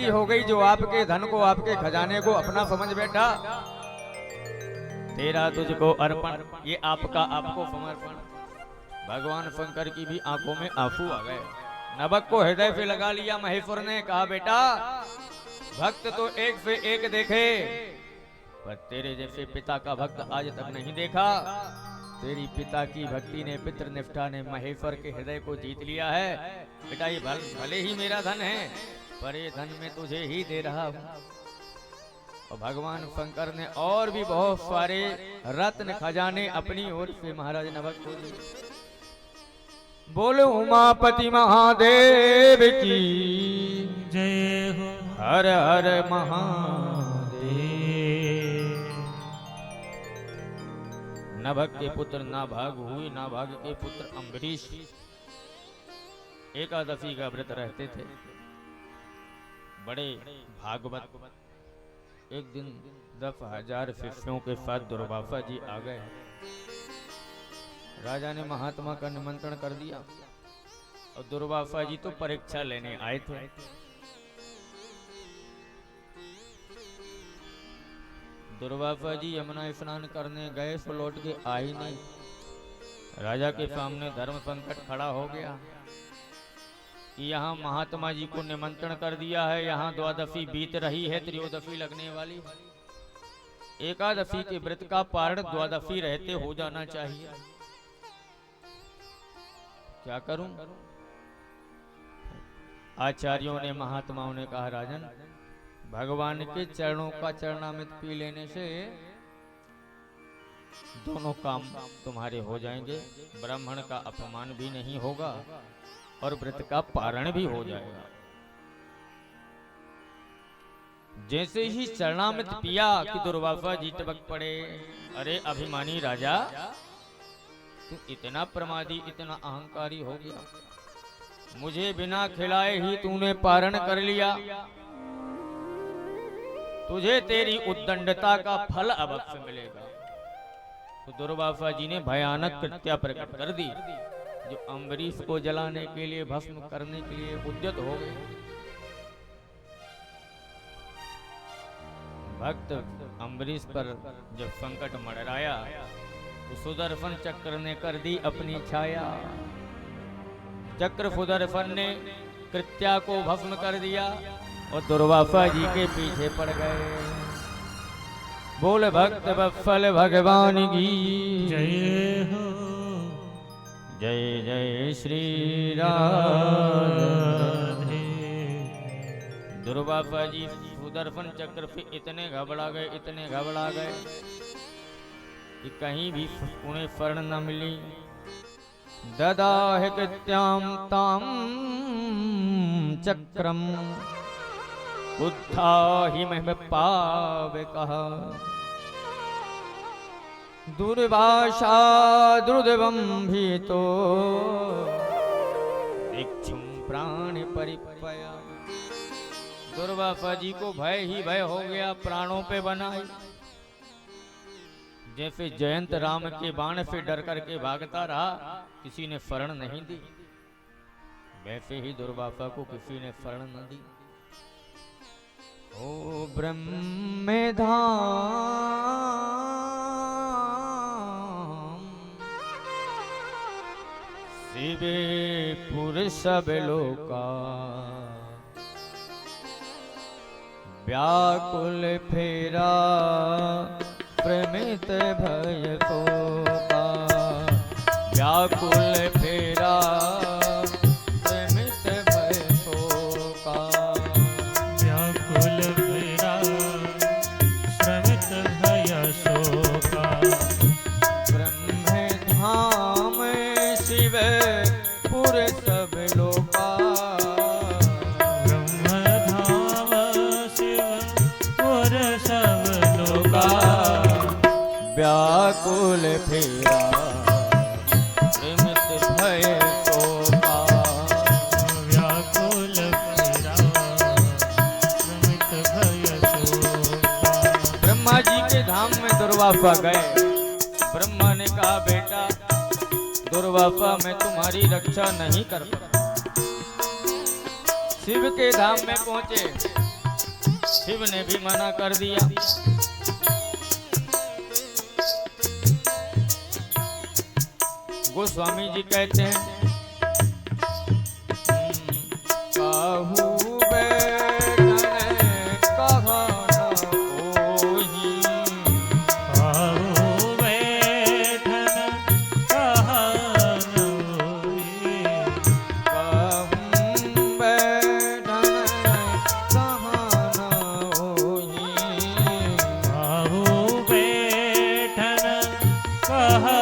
धरती हो गई जो आपके धन को, आपके खजाने को अपना समझ बैठा। तेरा तुझको अर्पण, ये आपका आपको समर्पण। भगवान शंकर की भी आंखों में आंसू आ गए। नभक को हृदय पे लगा लिया। महेश्वर ने कहा, बेटा भक्त तो एक से एक देखे, पर तेरे जैसे पिता का भक्त आज तक नहीं देखा। तेरी पिता की भक्ति ने, पितृ निष्ठा ने महेश्वर के हृदय को जीत लिया है। बेटा ये भले ही मेरा धन है, पर ये धन मैं तुझे ही दे रहा हूं। और भगवान शंकर ने और भी बहुत सारे रत्न खजाने अपनी ओर से महाराज नभक को दिए। बोलो उमापति महादेव की जय हो। हर हर महादेव। नभक के पुत्र नाभाग हुए। नाभाग के पुत्र अम्बरीश एकादशी का व्रत रहते थे, बड़े भागवत। एक दिन 10,000 शिष्यों के साथ दुर्वासा जी आ गए। राजा ने महात्मा का निमंत्रण कर दिया और दुर्वासा जी तो परीक्षा लेने आए थे। दुर्वासा जी यमुना स्नान करने गए तो लौट के आ ही नहीं। राजा के सामने धर्म संकट खड़ा हो गया कि यहाँ महात्मा जी को निमंत्रण कर दिया है, यहाँ द्वादशी बीत रही है, त्रयोदशी लगने वाली। एकादशी के व्रत का पारण द्वादशी रहते हो जाना चाहिए। क्या करूं? आचार्यों ने, महात्माओं ने कहा, राजन भगवान के चरणों का चरणामृत पी लेने से दोनों काम तुम्हारे हो जाएंगे। ब्राह्मण का अपमान भी नहीं होगा और व्रत का पारण भी हो जाएगा। जैसे ही चरणामृत पिया कि दुर्वासा जी टपक पड़े। अरे अभिमानी राजा, तू इतना प्रमादी, इतना अहंकारी हो गया। मुझे बिना खिलाए ही तूने पारण कर लिया। तुझे तेरी उद्दंडता का फल अवश्य मिलेगा। तो दुर्वासा जी ने भयानक कृत्या प्रकट कर दी, जो अम्बरीश को जलाने के लिए, भस्म करने के लिए उद्यत हो गए। भक्त अम्बरीश पर जब संकट मंडराया तो सुदर्शन चक्र ने कर दी अपनी छाया। चक्र सुदर्शन ने कृत्या को भस्म कर दिया और दुर्वासा जी के पीछे पड़ गए। बोल भक्त वत्सल भगवान की जय हो। जय जय श्री राधे। दुर्वासा जी सुदर्शन चक्र पे इतने घबरा गए, इतने घबरा गए कि कहीं भी उन्हें शरण न मिली। ददाह कृत्याम ताम चक्रम उत्थाहि मह पावे कहा। दुर्वासा दुर्देवम भीतो इच्छुम प्राण परिपया। दुर्वासा जी को भय ही भय हो गया, प्राणों पे बनाई। जैसे जयंत राम के बाण से डर करके भागता रहा, किसी ने शरण नहीं दी, वैसे ही दुर्वासा को किसी ने शरण न दी। ओ ब्रह्म धाम शिवे पुर सब लोका। व्याकुल फेरा प्रमित भय शोका। व्याकुल फेरा प्रमित भय शोका। व्याकुल फेरा प्रमित भय शोका। ब्रह्म धाम शिव पुर सब लोका। ब्रह्म धाम शिव पुर सब लोका। व्याकुल फेरा प्रमित भय शोका। व्याकुल फेरा प्रमित भय शोका। ब्रह्मा जी के धाम में दुर्वासा गए। ब्रह्मा ने कहा, बेटा दुर्वासा मैं तुम्हारी रक्षा नहीं कर पाता। शिव के धाम में पहुंचे शिव ने भी मना कर दिया। गोस्वामी जी कहते हैं काहू बैठन कहा न कोई, काहू बैठन कहा न कोई, काहू बैठन कहा न कोई, काहू बैठन कहा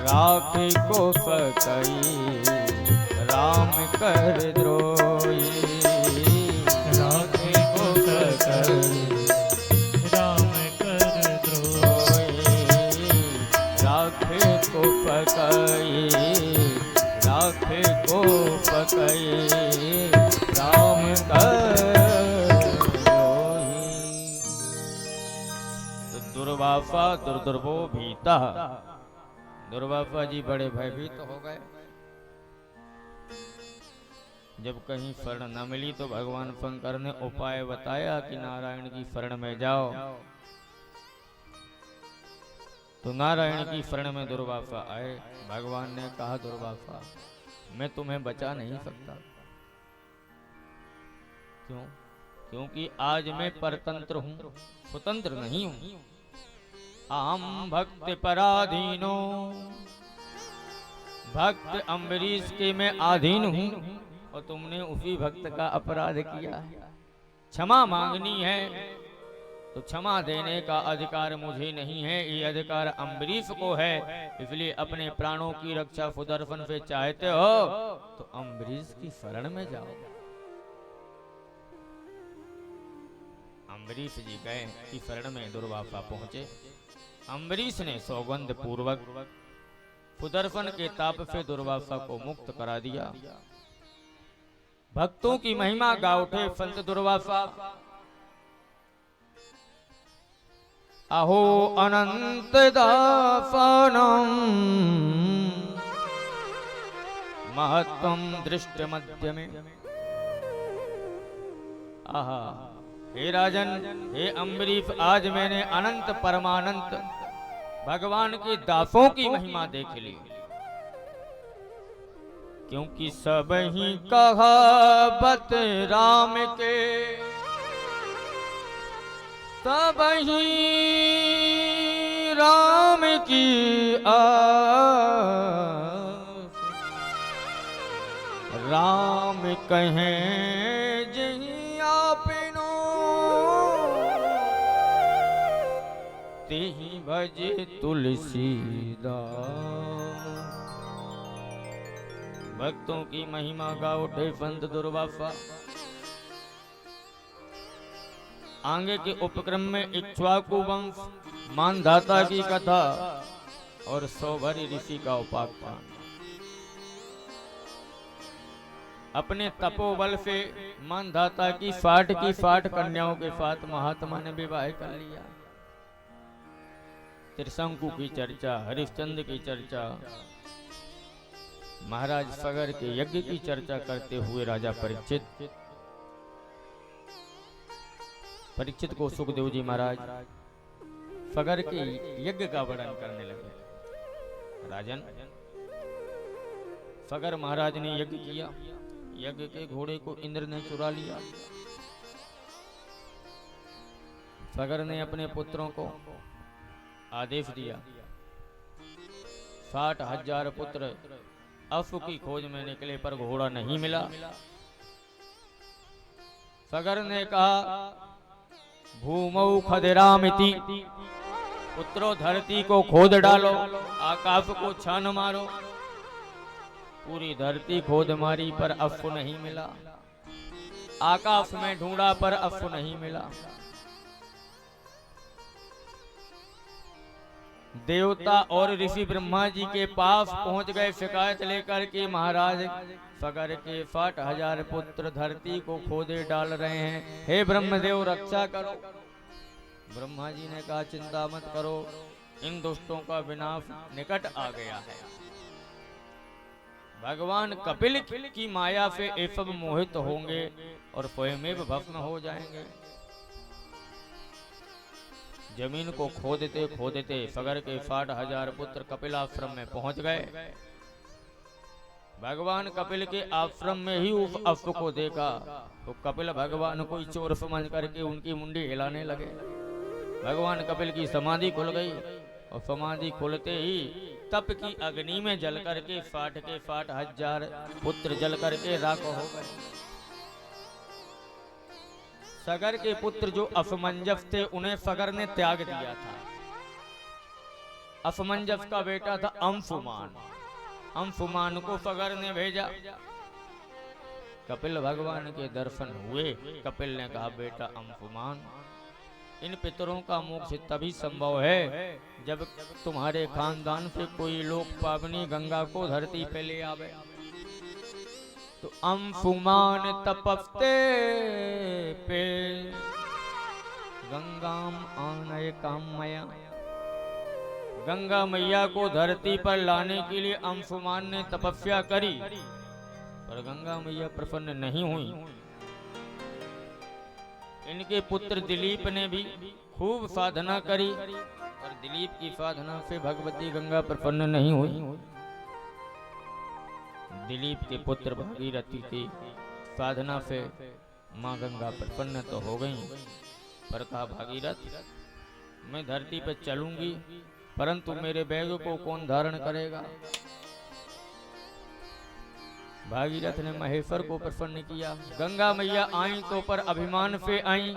राख को सकई राम कर द्रोही, राख को सकई राम कर द्रोही, राख को सकई राख को सकई राम कर द्रोही। तो दुर्वासा दुर्दुर्भो भीता, दुर्वासा जी बड़े भयभीत हो गए। जब कहीं शरण न मिली तो भगवान शंकर ने उपाय बताया कि नारायण की शरण में जाओ। तो नारायण की शरण में दुर्वासा आए। भगवान ने कहा दुर्वासा मैं तुम्हें बचा नहीं सकता। क्यों? क्योंकि आज मैं परतंत्र हूं, स्वतंत्र नहीं हूं। अहम भक्त पराधीनो, भक्त अम्बरीश के मैं अधीन हूं और तुमने उसी भक्त का अपराध किया है। क्षमा मांगनी है तो क्षमा देने का अधिकार मुझे नहीं है, ये अधिकार अम्बरीश को है। इसलिए अपने प्राणों की रक्षा सुदर्शन से चाहते हो तो अम्बरीश की शरण में जाओ। अम्बरीश जी गए कि शरण में दुर्वासा पहुंचे। अम्बरीश ने सौगंध पूर्वक सुदर्शन के ताप से दुर्वासा को मुक्त करा दिया। भक्तों की महिमा गा उठे संत दुर्वासा। अहो अनंत दासानम महत्वम दृष्ट मध्य में। आहा, हे राजन, हे अम्बरीश, आज मैंने अनंत परमानंत भगवान के दासों की महिमा देख ली। क्योंकि सब ही कहावत राम के, सब ही राम की आस, राम कहें जही आपनो तेहि भजे तुलसीदास। भक्तों की महिमा गा उठे संत दुर्वासा। आगे के उपक्रम में इक्ष्वाकु वंश, मानधाता की कथा और सौभरी ऋषि का उपाख्यान। अपने तपोबल से मानधाता की 60 कन्याओं के साथ महात्मा ने विवाह कर लिया। त्रिशंकु की चर्चा, हरिश्चंद्र की चर्चा, महाराज सगर के यज्ञ की चर्चा करते हुए राजा परीक्षित को सुखदेव जी महाराज सगर के यज्ञ का वर्णन करने लगे। राजन, सगर महाराज ने यज्ञ किया। यज्ञ के घोड़े को इंद्र ने चुरा लिया। सगर ने अपने पुत्रों को आदेश दिया, 60,000 पुत्र अश्व की खोज में निकले पर घोड़ा नहीं मिला। सगर ने कहा, भूमौ खदिरामिति, पुत्रो धरती को खोद डालो, आकाश को छान मारो। पूरी धरती खोद मारी पर अश्व नहीं मिला। आकाश में ढूंढा पर अश्व नहीं मिला। देवता और ऋषि ब्रह्मा जी के पास पहुंच गए शिकायत लेकर के, महाराज सगर के 60,000 पुत्र धरती को खोदे डाल रहे हैं, हे ब्रह्मदेव रक्षा करो। ब्रह्मा जी ने कहा, चिंता मत करो, इन दुष्टों का विनाश निकट आ गया है। भगवान कपिल की माया से ये सब मोहित होंगे और स्वयमेव भस्म हो जाएंगे। जमीन को खोदते खोदते सगर के 60,000 पुत्र कपिलाश्रम में पहुंच गए। भगवान कपिल के आश्रम में ही उस अश्व को देखा तो कपिल भगवान को चोर समझ करके उनकी मुंडी हिलाने लगे। भगवान कपिल की समाधि खुल गई और समाधि खुलते ही तप की अग्नि में जल करके 60,000 पुत्र जल करके राख हो गए। सगर के पुत्र जो असमंजस थे उन्हें सगर ने त्याग दिया था। असमंजस का बेटा था अंशुमान, अंशुमान को सगर ने भेजा। कपिल भगवान के दर्शन हुए। कपिल ने कहा बेटा अंशुमान, इन पितरों का मोक्ष तभी संभव है जब तुम्हारे खानदान से कोई लोग पावनी गंगा को धरती पे ले आवे। तो अंशुमान तपस्ते पे गंगाम आनय कामया, गंगा मैया को धरती पर लाने के लिए अंशुमान ने तपस्या करी, पर गंगा मैया प्रसन्न नहीं हुई। इनके पुत्र दिलीप ने भी खूब साधना करी, पर दिलीप की साधना से भगवती गंगा प्रसन्न नहीं हुई। दिलीप के पुत्र भागीरथी की साधना से माँ गंगा प्रसन्न तो हो गई, पर कहा भागीरथ मैं धरती पर चलूंगी, परंतु मेरे बैग को कौन धारण करेगा। भागीरथ ने महेश्वर को प्रसन्न किया। गंगा मैया आई तो पर अभिमान से आई।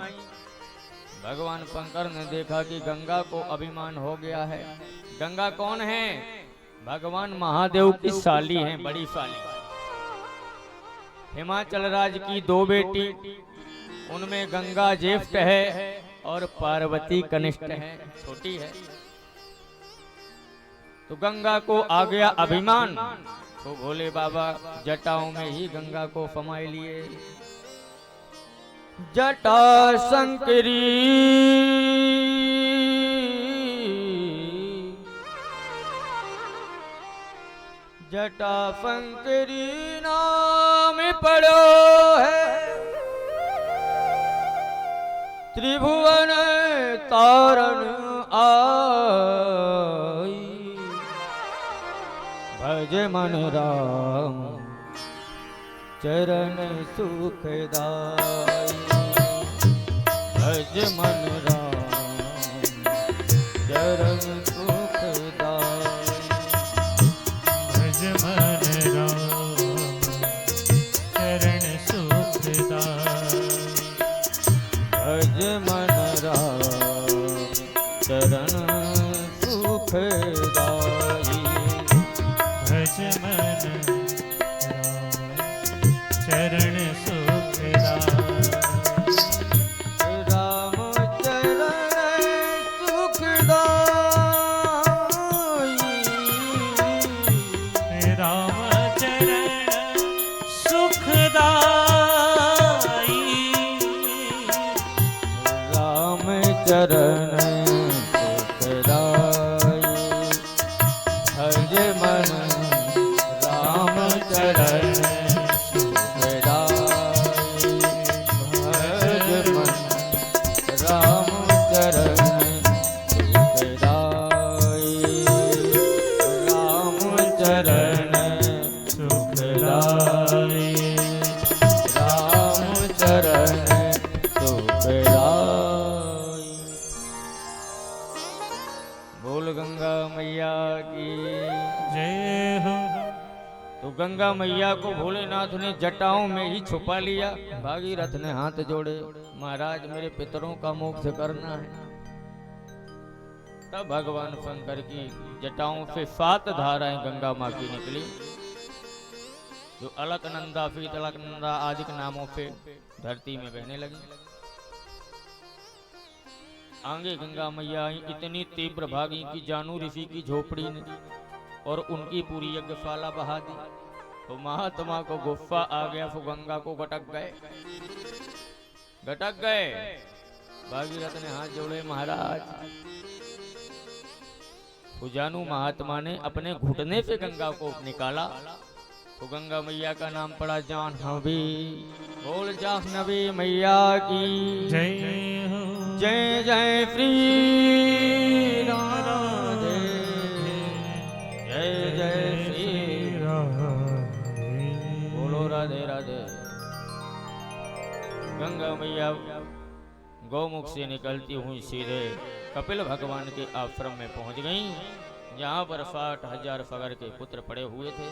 भगवान शंकर ने देखा कि गंगा को अभिमान हो गया है। गंगा कौन है? भगवान महादेव की साली हैं, बड़ी साली। हिमाचल राज की 2 बेटी, उनमें गंगा ज्येष्ठ है और पार्वती कनिष्ठ है, छोटी है। तो गंगा को आ गया अभिमान, तो भोले बाबा जटाओं में ही गंगा को समाये लिए। जटा शंकरी जटा शंकरी नाम पड़ो है, त्रिभुवन तारण आई। भज मन राम चरण सुखदाई, भज मन राम चरण सुखदाई। भज मन राम चरण सुखदाई, भज मन राम चरण सुखदाई। भज मन राम चरण सुखदाई। राम चरण सुखदाई, राम चरण सुखदाई, राम चरण सुखदाई। भज मन राम चरण सुखदाई, भज मन राम चरण सुखदाई, राम चरण सुखदाई, राम चरण सुखदाई। बोल गंगा मैया की जय हो। तो गंगा मैया को भोलेनाथ ने जटाओं में ही छुपा लिया। भागीरथ ने हाथ जोड़े, महाराज मेरे पितरों का मोक्ष करना है। तब भगवान शंकर की जटाओं से 7 धाराएं गंगा माँ की निकली, जो अलकनंदा शीतलकनंदा आदि के नामों से धरती में बहने लगी। आगे गंगा मैया आई, इतनी तीव्र भागी कि जानू ऋषि की झोपड़ी ने और उनकी पूरी यज्ञशाला बहा दी। तो महात्मा को गुस्सा आ गया, तो गंगा को गटक गए। भागीरथ ने हाथ जोड़े, महाराज। तो जानू महात्मा ने अपने घुटने से गंगा को निकाला तो गंगा मैया का नाम पड़ा जाह्नवी। बोल जाह्नवी मैया की जय हो जय जय श्री राधे जय जय श्री बोलो राधे राधे। गंगा मैया गौमुख से निकलती हुई सीधे कपिल भगवान के आश्रम में पहुंच गईं, जहां पर 60,000 फगर के पुत्र पड़े हुए थे।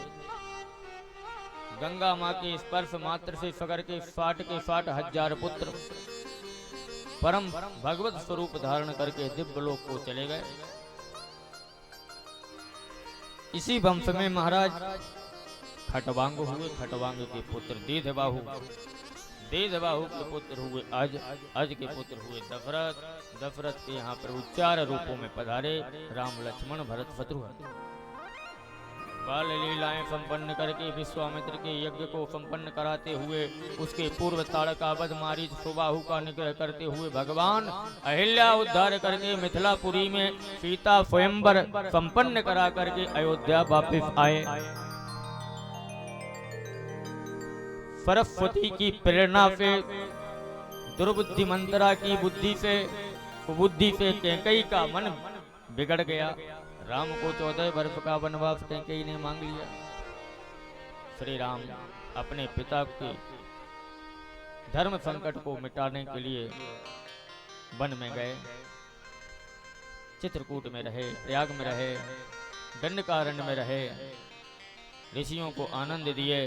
गंगा मां के स्पर्श मात्र से फगर के 60,000 पुत्र परम भगवत स्वरूप धारण करके दिव्य लोक को चले गए। इसी वंश में महाराज खटवांग हुए। खटवांग के पुत्र दीधबाहु, दीधबाहु के पुत्र हुए अज के पुत्र हुए दशरथ। दशरथ के यहाँ पर 4 रूपों में पधारे, राम लक्ष्मण भरत शत्रुघ्न। बाल लीलाएं संपन्न करके विश्वामित्र के यज्ञ को संपन्न कराते हुए, उसके पूर्व ताड़कावध मारीच सुबाहु का निग्रह करते हुए भगवान अहिल्या उद्धार करके मिथिलापुरी में सीता स्वयंवर संपन्न करा करके अयोध्या वापस आए। सरस्वती की प्रेरणा से, दुर्बुद्धि मंत्रा की बुद्धि से, कुबुद्धि से कैकेयी का मन बिगड़ गया। राम को 14 वर्ष का वनवास कैकेयी ने मांग लिया। श्री राम अपने पिता के धर्म संकट को मिटाने के लिए वन में गए, चित्रकूट में रहे, प्रयाग में रहे, दंडकारण्य में रहे, ऋषियों को आनंद दिए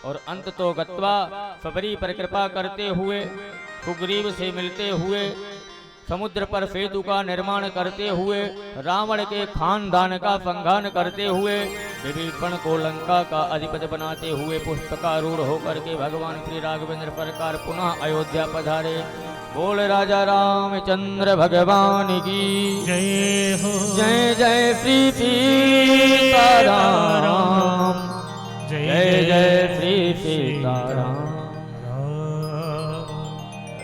और अंत तो गत्वा सबरी पर कृपा करते हुए, सुग्रीव से मिलते हुए, समुद्र पर सेतु का निर्माण करते हुए, रावण के खानदान का संहार करते हुए, विभीषण को लंका का अधिपति बनाते हुए पुष्पकारूढ़ होकर के भगवान श्री राघवेंद्र सरकार पुनः अयोध्या पधारे। बोल राजा रामचंद्र भगवान की जय हो जय जय श्री सीताराम जय जय श्री सीताराम।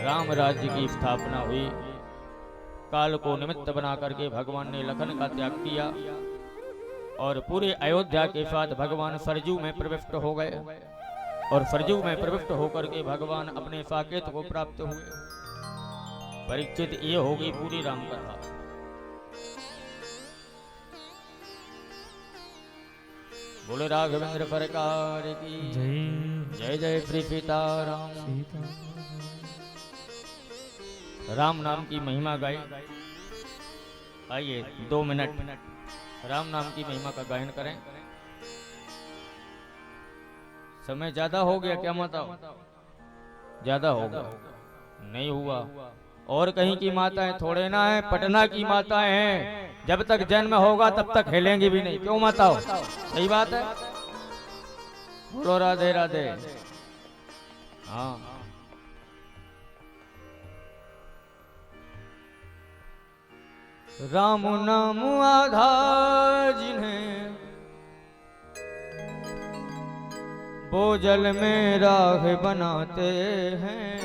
राम राज्य की स्थापना हुई। काल को निमित्त बना करके भगवान ने लखन का त्याग किया और पूरे अयोध्या के साथ भगवान सरजू में प्रविष्ट हो गए और सरजू में प्रविष्ट होकर के भगवान अपने साकेत को प्राप्त हुए। परीक्षित ये होगी पूरी राम कथा। बोले राघवेंद्र सरकार की जय जय श्री सीताराम। राम नाम की महिमा गाई। आइए 2 मिनट राम नाम की महिमा का गायन करें। समय ज्यादा हो गया क्या माताओ? ज्यादा होगा? नहीं हुआ। और कहीं की माताएं थोड़े ना है, पटना की माताएं हैं। जब तक जन्म होगा तब तक हिलेंगी भी नहीं। क्यों माताओ? सही बात है। बोलो राधे राधे। हाँ, राम नाम आधार जिन्हें, वो जल में राह बनाते हैं।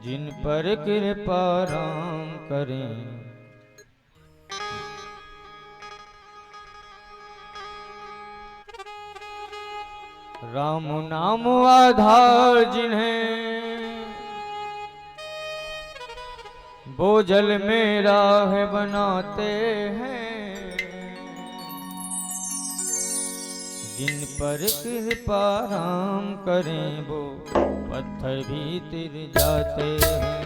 जिन पर कृपा राम करें, राम नाम आधार जिन्हें, वो जल में राह बनाते हैं। जिन पर कृपा राम करें, वो पत्थर भी तिर जाते हैं।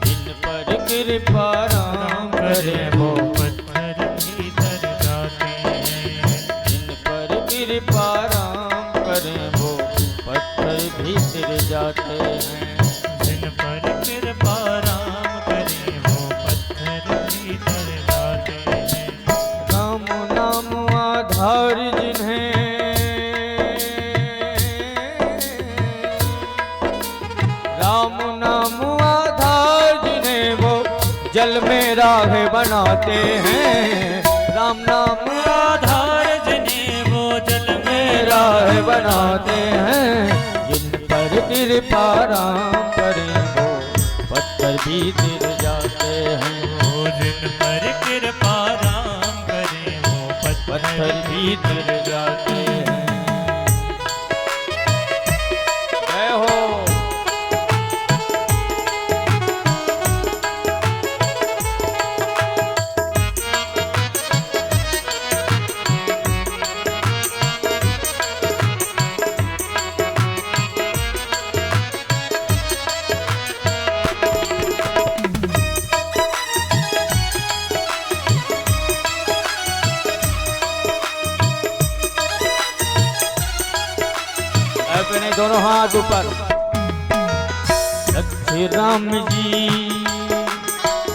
जिन पर कृपा राम करें, वो पत्थर भी तर जाते हैं। जिन पर कृपा राम करें, वो पत्थर भी तिर जाते हैं। जिन पर कृपा राम करें, वो पत्थर भी तर जाते हैं। राम नाम आधार जिन्हें, राम नाम आधार जिन्हें, वो जल में राह बनाते हैं। राम नाम आधार जिन्हें, वो जल में राह बनाते हैं। जिन पर कृपा राम करें, वो पत्थर भी तिर जाते हैं। वो जिन पत्थर भी गिर जाते हैं। जय हो। अपने दोनों हाथ ऊपर। सच्चे राम जी,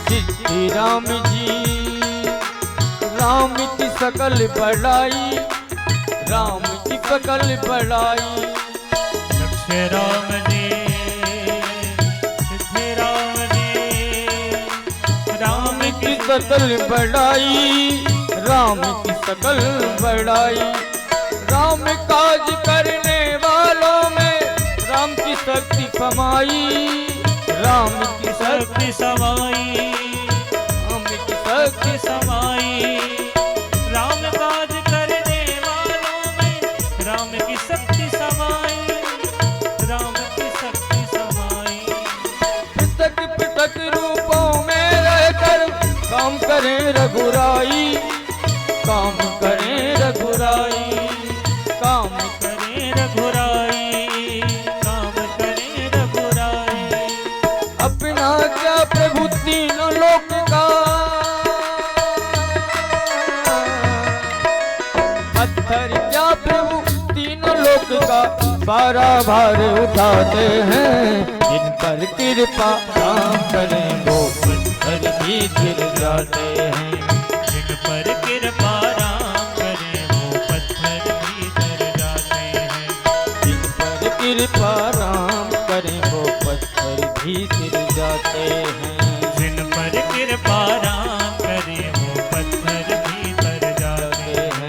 सिद्धि राम जी, राम की सकल बड़ाई, राम की सकल बड़ाई। सच्चे राम जी, सिद्धि राम जी, राम की सकल बड़ाई, राम की सकल बड़ाई। राम काज करने वालों में राम की शक्ति समाई, राम की शक्ति समाई, राम की शक्ति समाई। राम काज करने वालों में राम की शक्ति समाई, राम की शक्ति समाई। पृथक पृथक रूपों में रहकर काम करें रघुराई, काम करें रघुराई, काम करें रघुराई, काम करें रघुराई। अपना क्या प्रभु तीनों लोक का, पत्थर क्या प्रभु तीनों लोक का सारा भार उठाते हैं। जिन पर कृपा राम करें वो पत्थर भी गिर जाते हैं। जिन पर कृपा राम करें वो पत्थर भी गिर जाते हैं। जिन पर कृपा राम करें वो पत्थर भी गिर जाते हैं। जिन पर कृपा राम करें वो पत्थर भी गिर जाते हैं।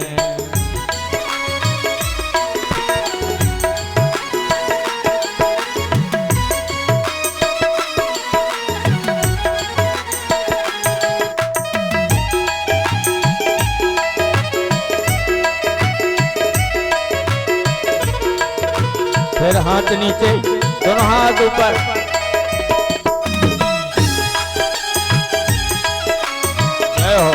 फिर हाथ नीचे, दोनों हाथ ऊपर। जय हो।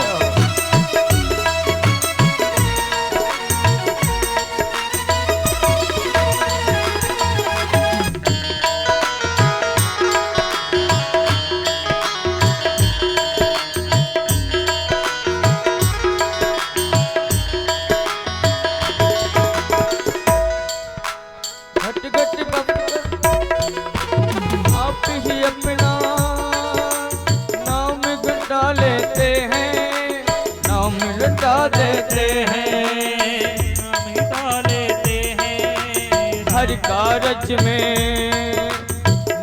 घट घट बप आप ही अपना नाम घटा लेते हैं, नाम लटा देते हैं। नाम हिता लेते हैं। हर कारज में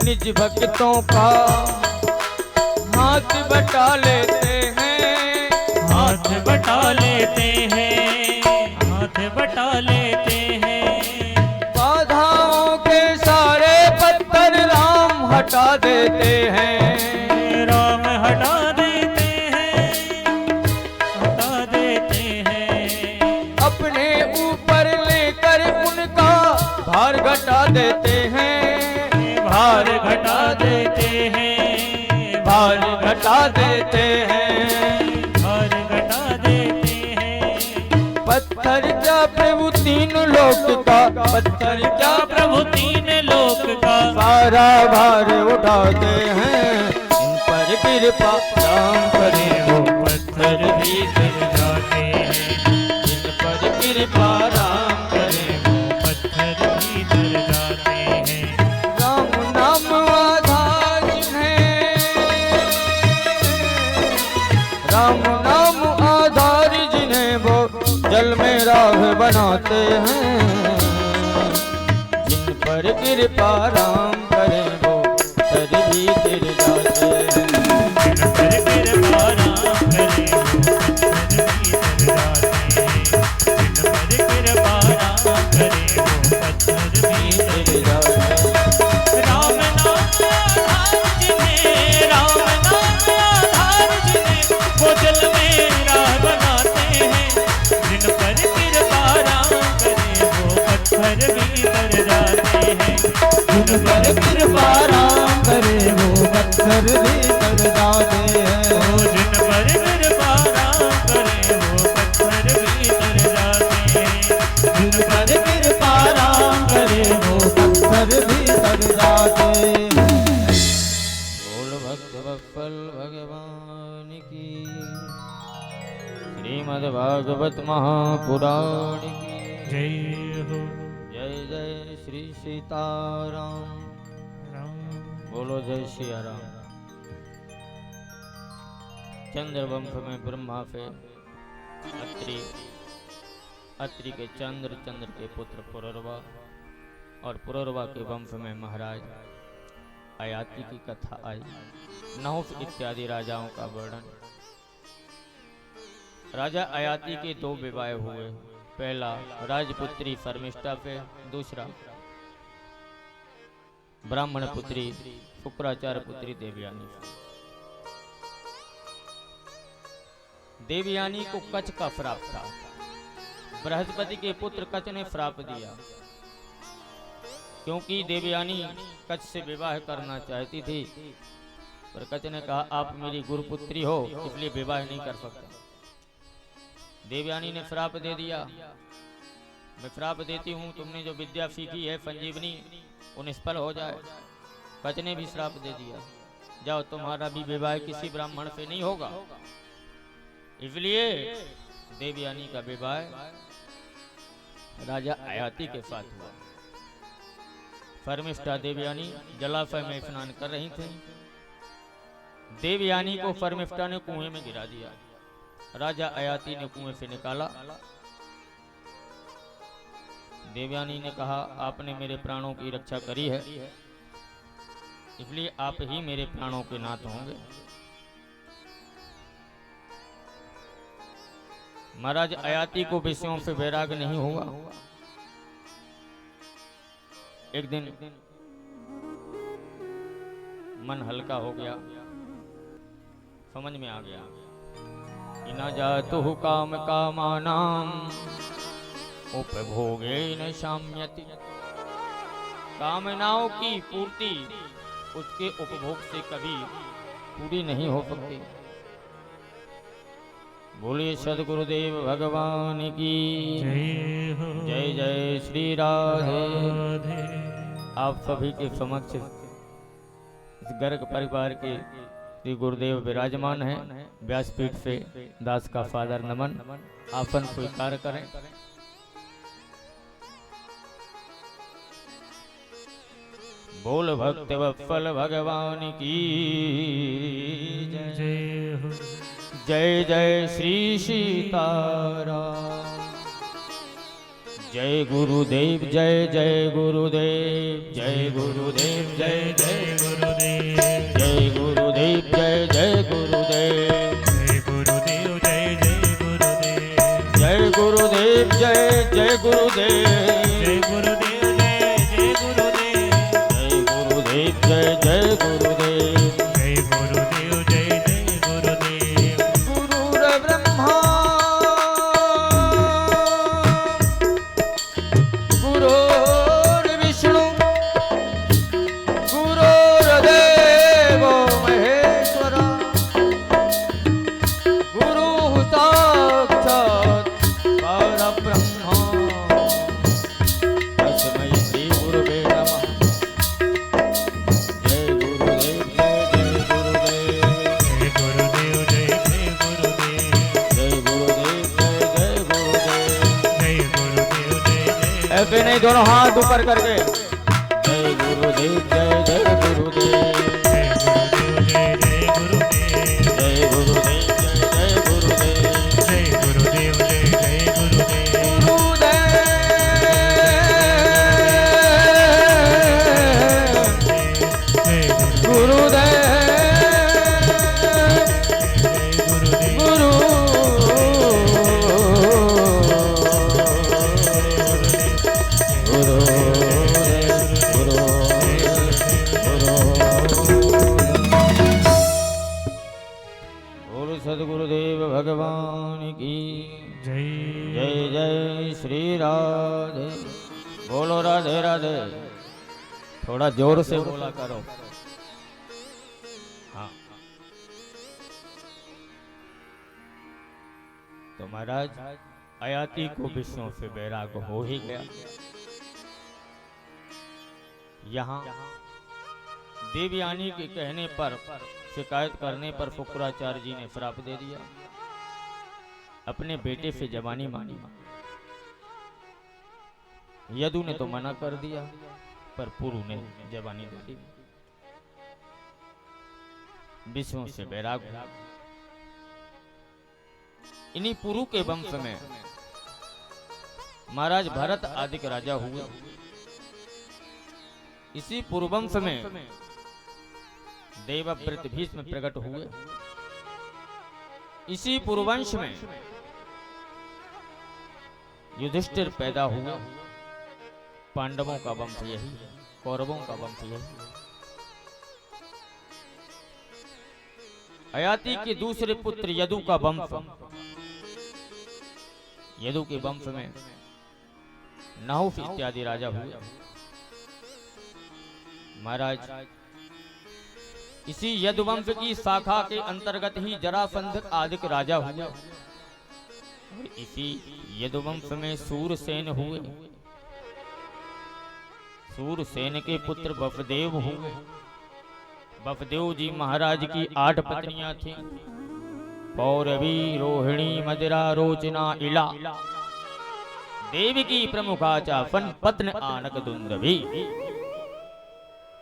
निज भक्तों का हाथ बटा लेते हैं, हाथ बटा लेते हैं, हाथ बटा लेते हैं। बाधाओं के सारे पत्थर राम हटा देते हैं। राम हटा देते हैं, हटा देते हैं। अपने ऊपर लेकर उनका भार घटा देते हैं, भार घटा देते हैं, भार घटा देते हैं। भार घटा देते हैं। पत्थर क्या प्रभु तीन लोक का, पत्थर क्या प्रभु तीन लोक का सारा भार उठाते हैं। इन पर कृपा राम करें वो पत्थर भी गिर जाते हैं। इन पर कृपा राम करें वो पत्थर भी गिर जाते हैं। राम नाम आधार है, राम नाम आधार जिन्हें वो जल में राह बनाते हैं। जिन पर कृपा राम करें वो पत्थर भी गिर जाते हैं। जिन पर कृपा राम करें वो पत्थर भी गिर जाते हैं। जिन पर कृपा राम करें वो पत्थर भी गिर जाते हैं। राम नाम आधार जिन्हें, राम नाम आधार जिन्हें वो जल में राह बनाते हैं। जिन पर कृपा राम करे वो पत्थर भी तर जाते हैं। ओ जिन पर कृपा राम करे वो पत्थर भी तर जाते हैं। जिन पर कृपा राम करे वो पत्थर भी तर जाते हैं। बोल भक्त वत्सल भगवान की, श्रीमद् भागवत महापुराण की जय हो जय जय श्री सीताराम। राम। बोलो जय सिया राम। चंद्रवंश में ब्रह्मा से अत्रि, अत्रि के चंद्र, चंद्र के पुत्र पुररवा और पुररवा के वंश में महाराज अयाति की कथा आई। नहुष इत्यादि राजाओं का वर्णन। राजा अयाति के दो विवाह हुए। पहला राजपुत्री शर्मिष्ठा पे, दूसरा ब्राह्मण पुत्री शुक्राचार्य पुत्री देवयानी। देवयानी को कच का श्राप था। बृहस्पति के पुत्र कच ने श्राप दिया, क्योंकि देवयानी कच से विवाह करना चाहती थी, पर कच ने कहा आप मेरी गुरुपुत्री हो, इसलिए विवाह नहीं कर सकता। देवयानी ने श्राप दे दिया, मैं श्राप देती हूँ, तुमने जो विद्या सीखी है संजीवनी वो निष्फल हो जाए। कच ने भी श्राप दे दिया, जाओ तुम्हारा भी विवाह किसी ब्राह्मण से नहीं होगा। इसलिए देवयानी का विवाह राजा अयाति के साथ हुआ। शर्मिष्ठा देवयानी जलाशय में स्नान कर रही थी। देवयानी को शर्मिष्ठा ने कुएं में गिरा दिया। राजा अयाति ने कुएं से निकाला। देवयानी ने कहा आपने मेरे प्राणों की रक्षा करी है, इसलिए आप ही मेरे प्राणों के नाथ होंगे। महाराज अयाति को विषयों से वैराग नहीं हुआ। एक दिन मन हल्का हो गया, समझ में आ गया कि न जातु काम कामानाम उपभोगेन शाम्यति। कामनाओं की पूर्ति उसके उपभोग से कभी पूरी नहीं हो सकती। बोलिए सदगुरुदेव भगवान की जय हो जय जय श्री राधे। राधे। आप सभी के समक्ष इस गर्ग परिवार के श्री गुरुदेव विराजमान हैं। व्यासपीठ से दास का फादर नमन, आसन स्वीकार करें। बोल भक्त वत्सल भगवान की जय। जय हो जय जय श्री सीताराम। जय गुरुदेव जय जय गुरुदेव, जय गुरुदेव जय जय गुरुदेव। जय गुरुदेव जय जय गुरुदेव, जय गुरुदेव जय जय गुरुदेव। जय गुरुदेव जय जय गुरुदेव, जय गुरुदेव जय जय गुरुदेव। जय गुरुदेव जय जय गुरुदेव। जय गुरुदेव जय जय गुरुदेव। गुरुर ब्रह्मा गुरुर्विष्णु गुरुर्देव महेश्वरा, गुरुः साक्षात् परब्रह्म तस्मै श्री गुरुवे नमः। जय गुरुदेव जय जय गुरुदेव, जय गुरुदेव जय जय गुरुदेव। जय गुरुदेव जय जय गुरुदेव। जय गुरुदेव जय जय। ऐसे नहीं, दोनों हाथ ऊपर करके जय गुरुदेव जय जय गुरुदेव। जय गुरुदेव जय जय गुरुदेव। जय गुरुदेव जय जय गुरुदेव। जय गुरुदेव जय जय गुरुदेव। गुरुदेव जय गुरुदेव गुरुदेव जय गुरुदेव। गुरु बोलो सदगुरुदेव भगवान की जय जय जय श्री राधे। बोलो राधे राधे। थोड़ा जोर से बोला करो। हाँ, तो महाराज अयाती को विषयों से बैराग हो ही गया। यहाँ देवयानी के कहने पर, शिकायत करने पर फुकराचार्य जी ने श्राप दे दिया, अपने बेटे से जवानी मांगी। यदु ने तो मना कर दिया, पर पुरु ने जवानी दे दी। विषयों से बैराग हुआ। इन्हीं पुरु के वंश में महाराज भरत आदिक राजा हुए। इसी पुरुवंश में देवव्रत भीष्म प्रकट हुए। इसी पुरुवंश में युधिष्ठिर पैदा हुए। पांडवों का वंश यही है, कौरवों का वंश यही है। अयाती के दूसरे पुत्र यदु का वंश, यदु के वंश में नहुष इत्यादि राजा हुए। महाराज इसी यदुवंश की शाखा के अंतर्गत ही जरासंध आदिक राजा हुए। और इसी यदुवंश में सूरसेन हुए। सूरसेन के पुत्र बफदेव हुए। बफदेव जी महाराज की 8 पत्नियां थीं। पौरवी, रोहिणी, मदिरा, रोचना, इला। देवकी प्रमुखा चाफन पत्न आनक दुंदुभी।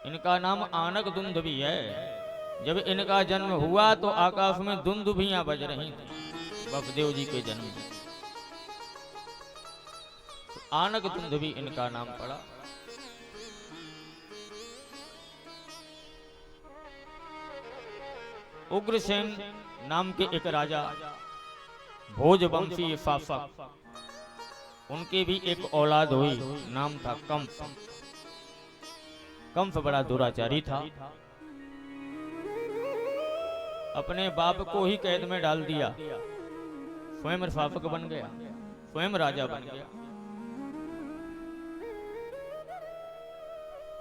इनका नाम आनक दुंदुभी है। जब इनका जन्म हुआ तो आकाश में दुंदुभियां बज रही थी बफदेव जी के जन्म में। तो आनक दुंदुभी इनका नाम पड़ा। उग्रसेन नाम के एक राजा, भोजवंशी शासक, उनके भी एक औलाद हुई, नाम था कंस। कंस बड़ा दुराचारी था। अपने बाप को ही कैद में डाल दिया, स्वयं शासक बन गया, स्वयं राजा बन गया।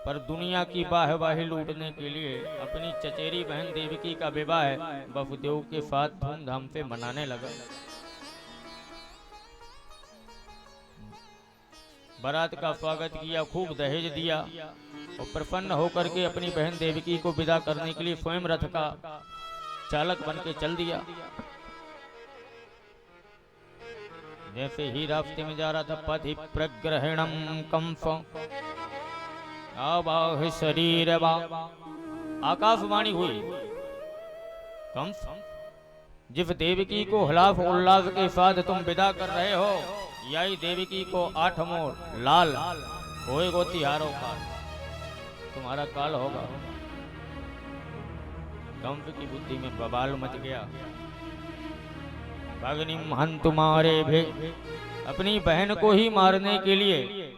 पर दुनिया की वाहवाही लूटने के लिए अपनी चचेरी बहन देवकी का विवाह बफदेव के साथ धूमधाम से मनाने लगा। बारात का स्वागत किया, खूब दहेज दिया और प्रसन्न होकर के अपनी बहन देवकी को विदा करने के लिए स्वयं रथ का चालक बन के चल दिया। जैसे ही रास्ते में जा रहा था, पथि प्रग्रहणम कंस आवाह शरीर वा, आकाशवाणी हुई, कंस जिस देवकी को हलाफ उल्लास के साथ तुम विदा कर रहे हो, यही देवकी को 8 मोर लाल होएगो तिहारों का, तुम्हारा काल होगा। कंस की बुद्धि में बवाल मच गया। भगनिम हन तुम्हारे भे, अपनी बहन को ही मारने के लिए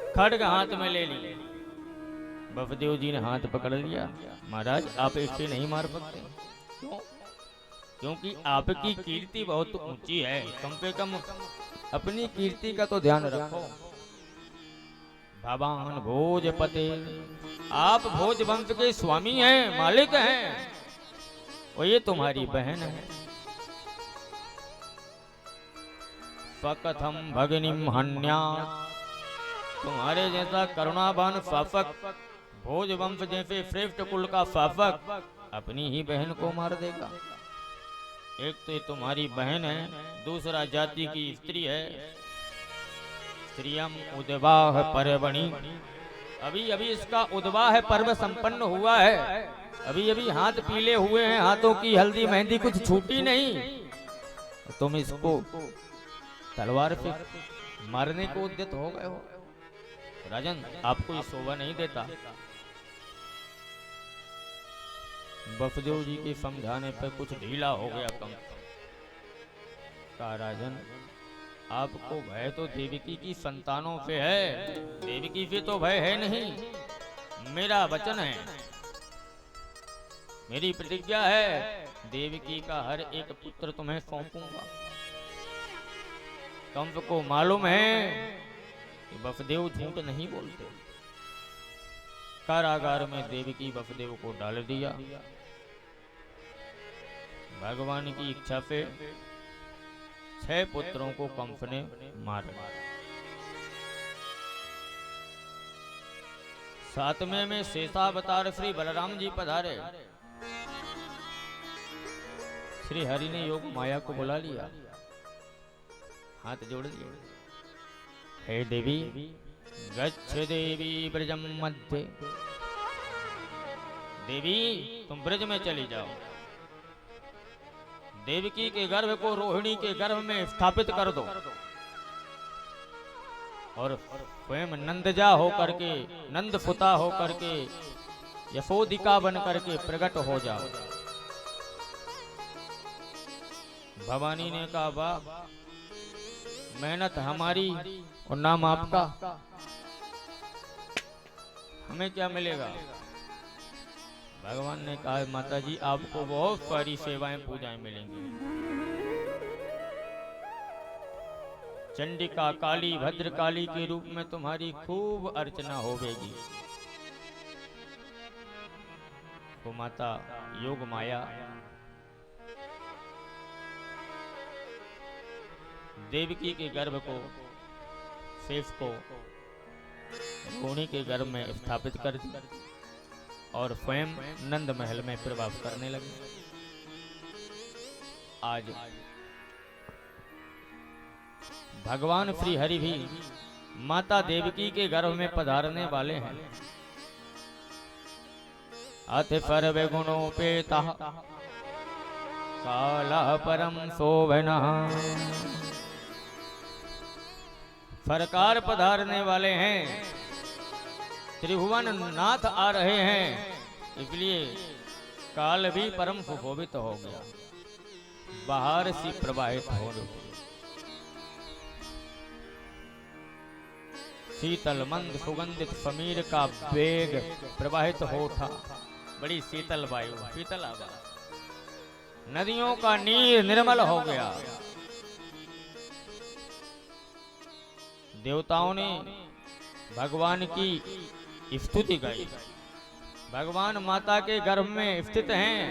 खड्ग हाथ में ले ली। बफदेव जी ने हाथ पकड़ लिया, महाराज आप इसे नहीं मार सकते। क्यों? क्योंकि आपकी कीर्ति बहुत ऊंची है, कम से कम अपनी कीर्ति का तो ध्यान रखो। भगवान भोजपते, आप भोज वंश के स्वामी हैं, मालिक हैं, और ये तुम्हारी बहन है। फकथम भगिनीम हन्या, तुम्हारे जैसा करुणावान शासक, भोज वंश जैसे श्रेष्ठ कुल का शासक अपनी ही बहन को मार देगा। एक तो ये तुम्हारी बहन है, दूसरा जाति की स्त्री है। स्त्रियम उद्वाह पर्वणि, अभी अभी इसका उद्वाह पर्व संपन्न हुआ है। अभी अभी हाथ पीले हुए हैं, हाथों की हल्दी मेहंदी कुछ छूटी नहीं। तुम इसको तलवार से मारने को उद्यत हो गए हो। राजन, आपको ये शोभा नहीं देता। बफदेव जी के समझाने पर कुछ ढीला हो गया कंस। कहा, राजन आपको भय तो देवकी की संतानों से है, देवकी से तो भय है नहीं। मेरा वचन है, मेरी प्रतिज्ञा है, देवकी का हर एक पुत्र तुम्हें सौंपूंगा। कंस को मालूम है कि बफदेव झूठ नहीं बोलते। कारागार में देवकी वसुदेव को डाल दिया। भगवान की इच्छा से 6 पुत्रों को कंस ने मार दिया। 7वें में शेषावतार श्री बलराम जी पधारे। श्री हरि ने योग माया को बुला लिया, हाथ जोड़ दिए। हे देवी गच्छ देवी ब्रजम मध्य, देवी तुम ब्रज में चली जाओ। देवकी के गर्भ को रोहिणी के गर्भ में स्थापित कर दो और स्वयं नंदजा होकर के, नंद फुता होकर के, यशोदिका बन करके प्रकट हो जाओ। भवानी ने कहा वाह, मेहनत हमारी और नाम आपका, हमें क्या मिलेगा? भगवान ने कहा माता जी आपको बहुत सारी सेवाएं पूजाएं मिलेंगी। चंडिका काली भद्रकाली के रूप में तुम्हारी खूब अर्चना होवेगी। वो माता योग माया देवकी के गर्भ को, शेष को रोहिणी के गर्भ में स्थापित कर दी और स्वयं नंद महल में प्रवास करने लगे। आज भगवान श्री हरि भी माता देवकी के गर्भ में पधारने वाले हैं। अथ सर्व गुणोपेता काला परम शोभना, सरकार पधारने वाले हैं, त्रिभुवन नाथ आ रहे हैं, इसलिए काल भी परम सुशोभित हो गया, बाहर सी प्रवाहित हो रही। शीतल मंद सुगंधित समीर का वेग प्रवाहित हो था, बड़ी शीतल वायु, शीतल हवा, नदियों का नीर निर्मल हो गया। देवताओं ने भगवान की स्तुति गाई। भगवान माता के गर्भ में स्थित हैं,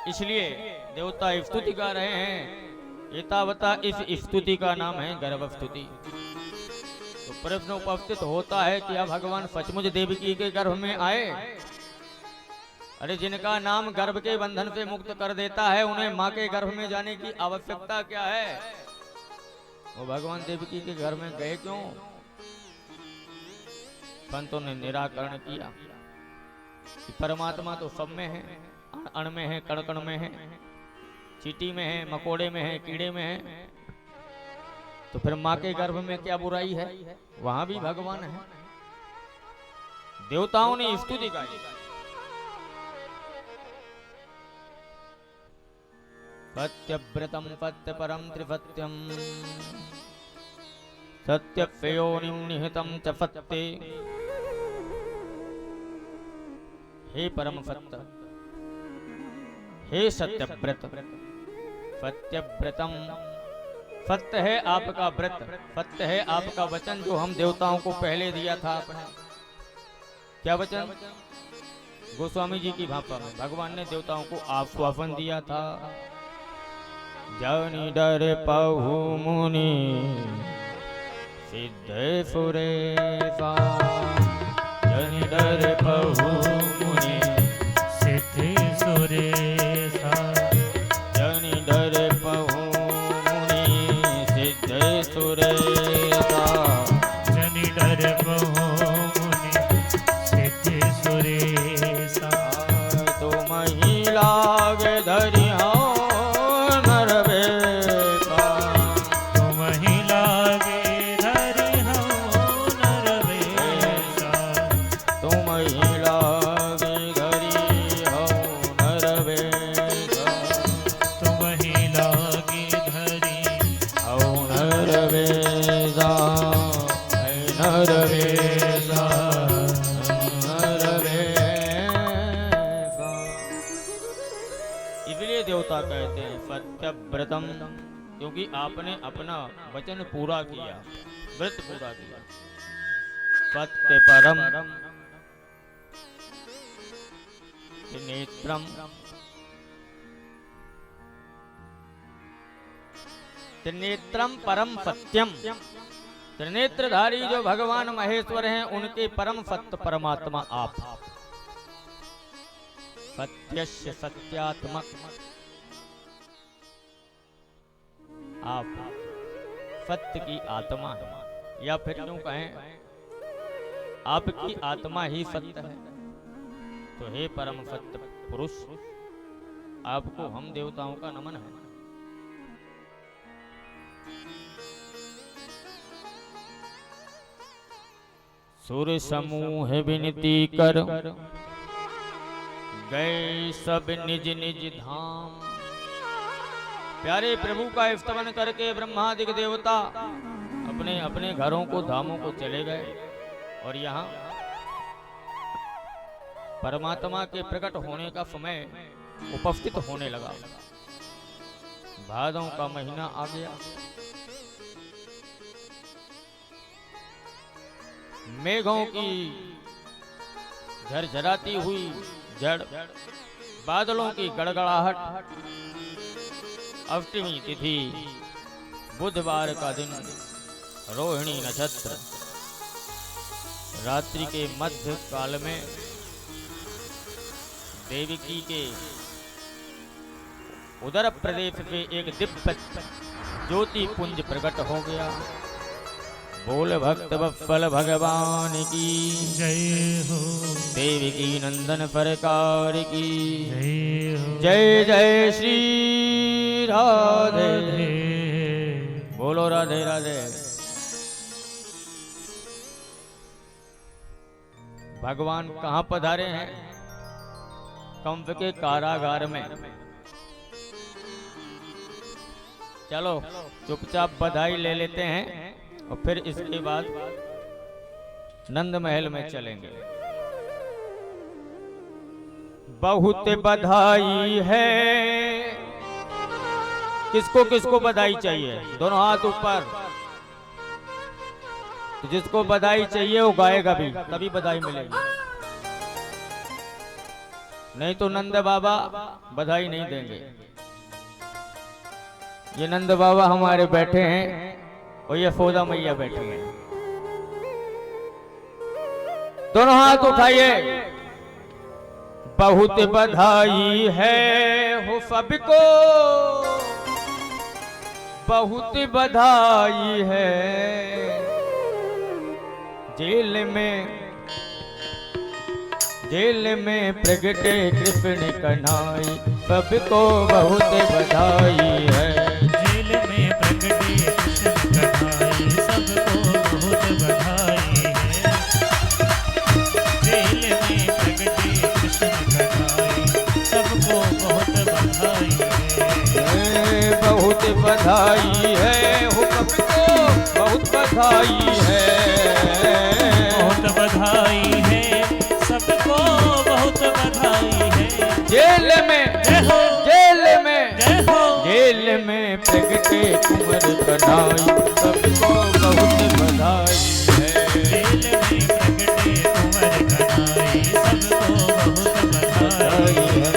इसलिए देवता स्तुति गा रहे हैं। एतावता इस स्तुति का नाम है गर्भ स्तुति। तो प्रश्न उपस्थित होता है कि अब भगवान सचमुच देवकी के गर्भ में आए? अरे जिनका नाम गर्भ के बंधन से मुक्त कर देता है, उन्हें माँ के गर्भ में जाने की आवश्यकता क्या है? वो भगवान देवकी के घर में गए क्यों? संतों ने निराकरण किया कि परमात्मा तो सब में है, अण में है, कण कण में है, चींटी में है, मकोड़े में है, कीड़े में है, तो फिर माँ के गर्भ में क्या बुराई है? वहां भी भगवान है। देवताओं ने स्तुति गाई। सत्यव्रतम सत्यपरम त्रिसत्यम सत्यप्योनिं निहितं च सत्ये। हे परम सत्य, हे सत्यव्रत, सत्यव्रतम, सत्य है आपका व्रत, सत्य है आपका वचन जो हम देवताओं को पहले दिया था आपने। क्या वचन? गोस्वामी जी की भाषा में भगवान ने देवताओं को आश्वासन दिया था। जनि डर पहु मुनि सिद्ध सुरेशा, जनि डर पहु मुनि सिद्ध सुरेशा, जनि डर पहु मुनि सिद्ध सुरेशा, जनि डर पहु मुनि सिद्ध सुरेशा। तो महिला गे धरिया कहते हैं सत्यव्रतम, क्योंकि आपने अपना वचन पूरा किया, व्रत पूरा किया। सत्य परम त्रिनेत्रम त्रिनेत्रम परम सत्यम। त्रिनेत्रधारी जो भगवान महेश्वर हैं उनके परम सत्य परमात्मा आप। सत्यस्य सत्यात्मक आप सत्य की आत्मा है, या फिर यूं कहें आपकी आत्मा ही सत्य है। तो हे परम सत्य पुरुष, आपको हम देवताओं का नमन है। सुर समूह विनती कर गए सब निज निज धाम। प्यारे प्रभु का स्तवन करके ब्रह्मादिक देवता अपने अपने घरों को धामों को चले गए और यहाँ परमात्मा के प्रकट होने का समय उपस्थित होने लगा। भादों का महीना आ गया, मेघों की झरझराती हुई जड़, बादलों की गड़गड़ाहट, अष्टमी तिथि, बुधवार का दिन, रोहिणी नक्षत्र, रात्रि के मध्य काल में देवकी के उदर प्रदेश पे एक दिव्य ज्योति पुंज प्रकट हो गया। बोल भक्त वत्सल भगवान की जय हो, देवकी नंदन सरकार की जय हो, जय जय श्री राधे। बोलो राधे राधे। भगवान कहाँ पधारे हैं? कंस के कारागार में। चलो चुपचाप बधाई ले लेते हैं और फिर इसके बाद नंद महल में चलेंगे। बहुत बधाई है। किसको किसको बधाई चाहिए? दोनों हाथ ऊपर। तो जिसको बधाई चाहिए वो गाएगा भी, तभी बधाई मिलेगी। नहीं तो नंद बाबा बधाई नहीं देंगे। ये नंद बाबा हमारे बैठे हैं और यशोदा मैया बैठी हैं। दोनों हाथ उठाइए। बहुत बधाई है हो सबको, बहुत बधाई है। जेल में प्रगटे कृष्ण कन्हई, सबको बहुत बधाई है। जेल में प्रगटे कृष्ण कन्हई, सबको बहुत बधाई है। जेल में प्रगटे कृष्ण कन्हई, सबको बहुत बधाई है। बहुत बधाई है हो सबको, बहुत बधाई है। बहुत बधाई है सबको, बहुत बधाई है। जेल में, जय हो, जेल में, जय हो, जेल में प्रगटे कुंवर कन्हई, सबको बहुत बधाई है। जेल में प्रगटे कुंवर कन्हई, सबको बहुत बधाई है।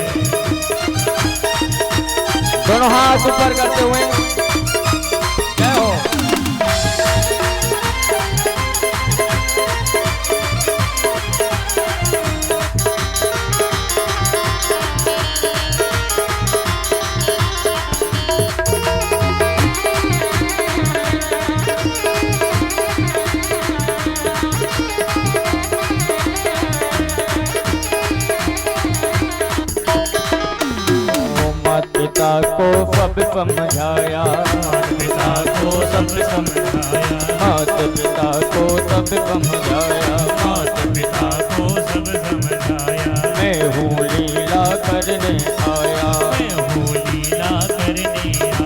दोनों हाथ ऊपर करते हुए जय हो। पिता को सब समझाया, पिता को सब समझाया, मात पिता को सब समझाया, मात पिता को सब समझाया। मैं हूँ लीला करने आया, मैं हूँ लीला करने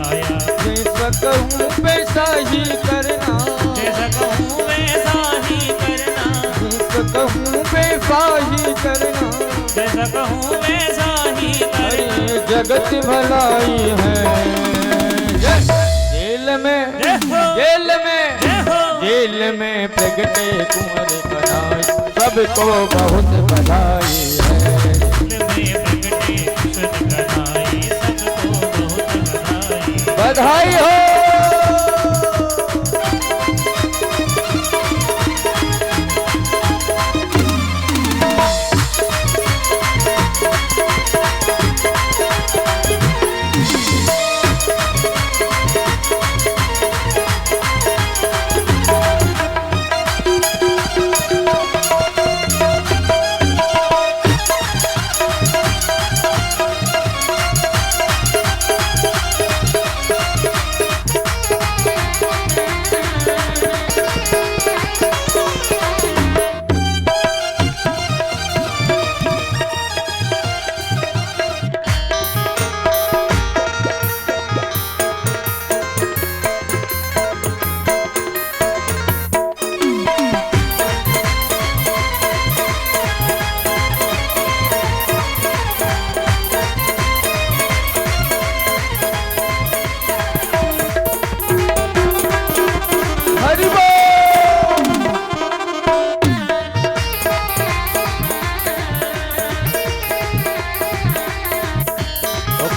आया। जैसा कहूँ वैसा ही करना, जैसा कहूँ वैसा ही करना, जैसा कहूँ वैसा ही करना, जैसा कहूँ वैसा ही करना। जगत भलाई है। जेल में, जय हो, जेल में, जय हो, जेल में प्रगटे कुंवर बनाई सबको बहुत बधाई है। दिल में प्रगटे कृष्ण कन्हई सबको बहुत बधाई। बधाई हो।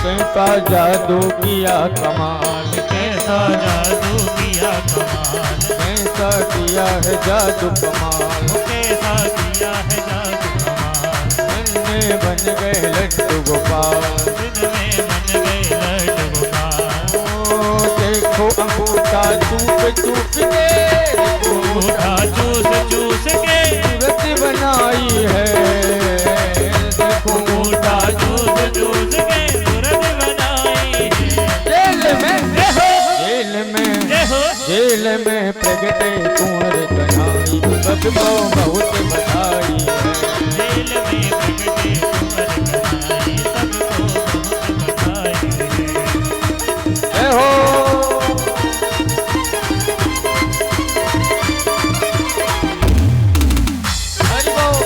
कैसा जादू किया कमाल, कैसा जादू किया कमाल, कैसा किया है जादू कमाल, कैसा किया है जादू कमाल। मन में बन गए लड्डू गोपाल, दिन में बन गए लड्डू गोपाल। ओ देखो अंगूठा चूस चूस के, अंगूठा चूस चूस के सूरत बनाई है। देखो अंगूठा चूस चूस के सूरत बनाई है। जेल में जेल में प्रगटे कुंवर कन्हई सबको बहुत बधाई है। जेल में प्रगटे कुंवर कन्हई सबको बहुत बधाई है। जय हो। हरि बोल।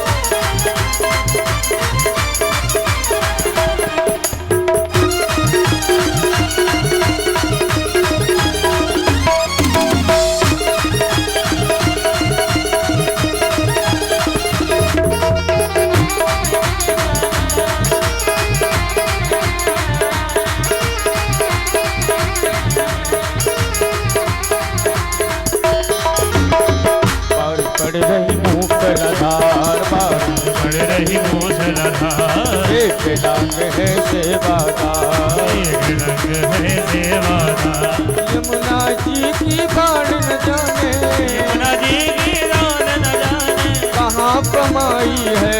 पड़ रही मूसलाधार बारिश, पड़ रही मूसलाधार, एक रंग है सेवादार, एक रंग है सेवादार। यमुना जी की बाण न जाने, यमुना जी की बाण न जाने कहाँ कमाई है।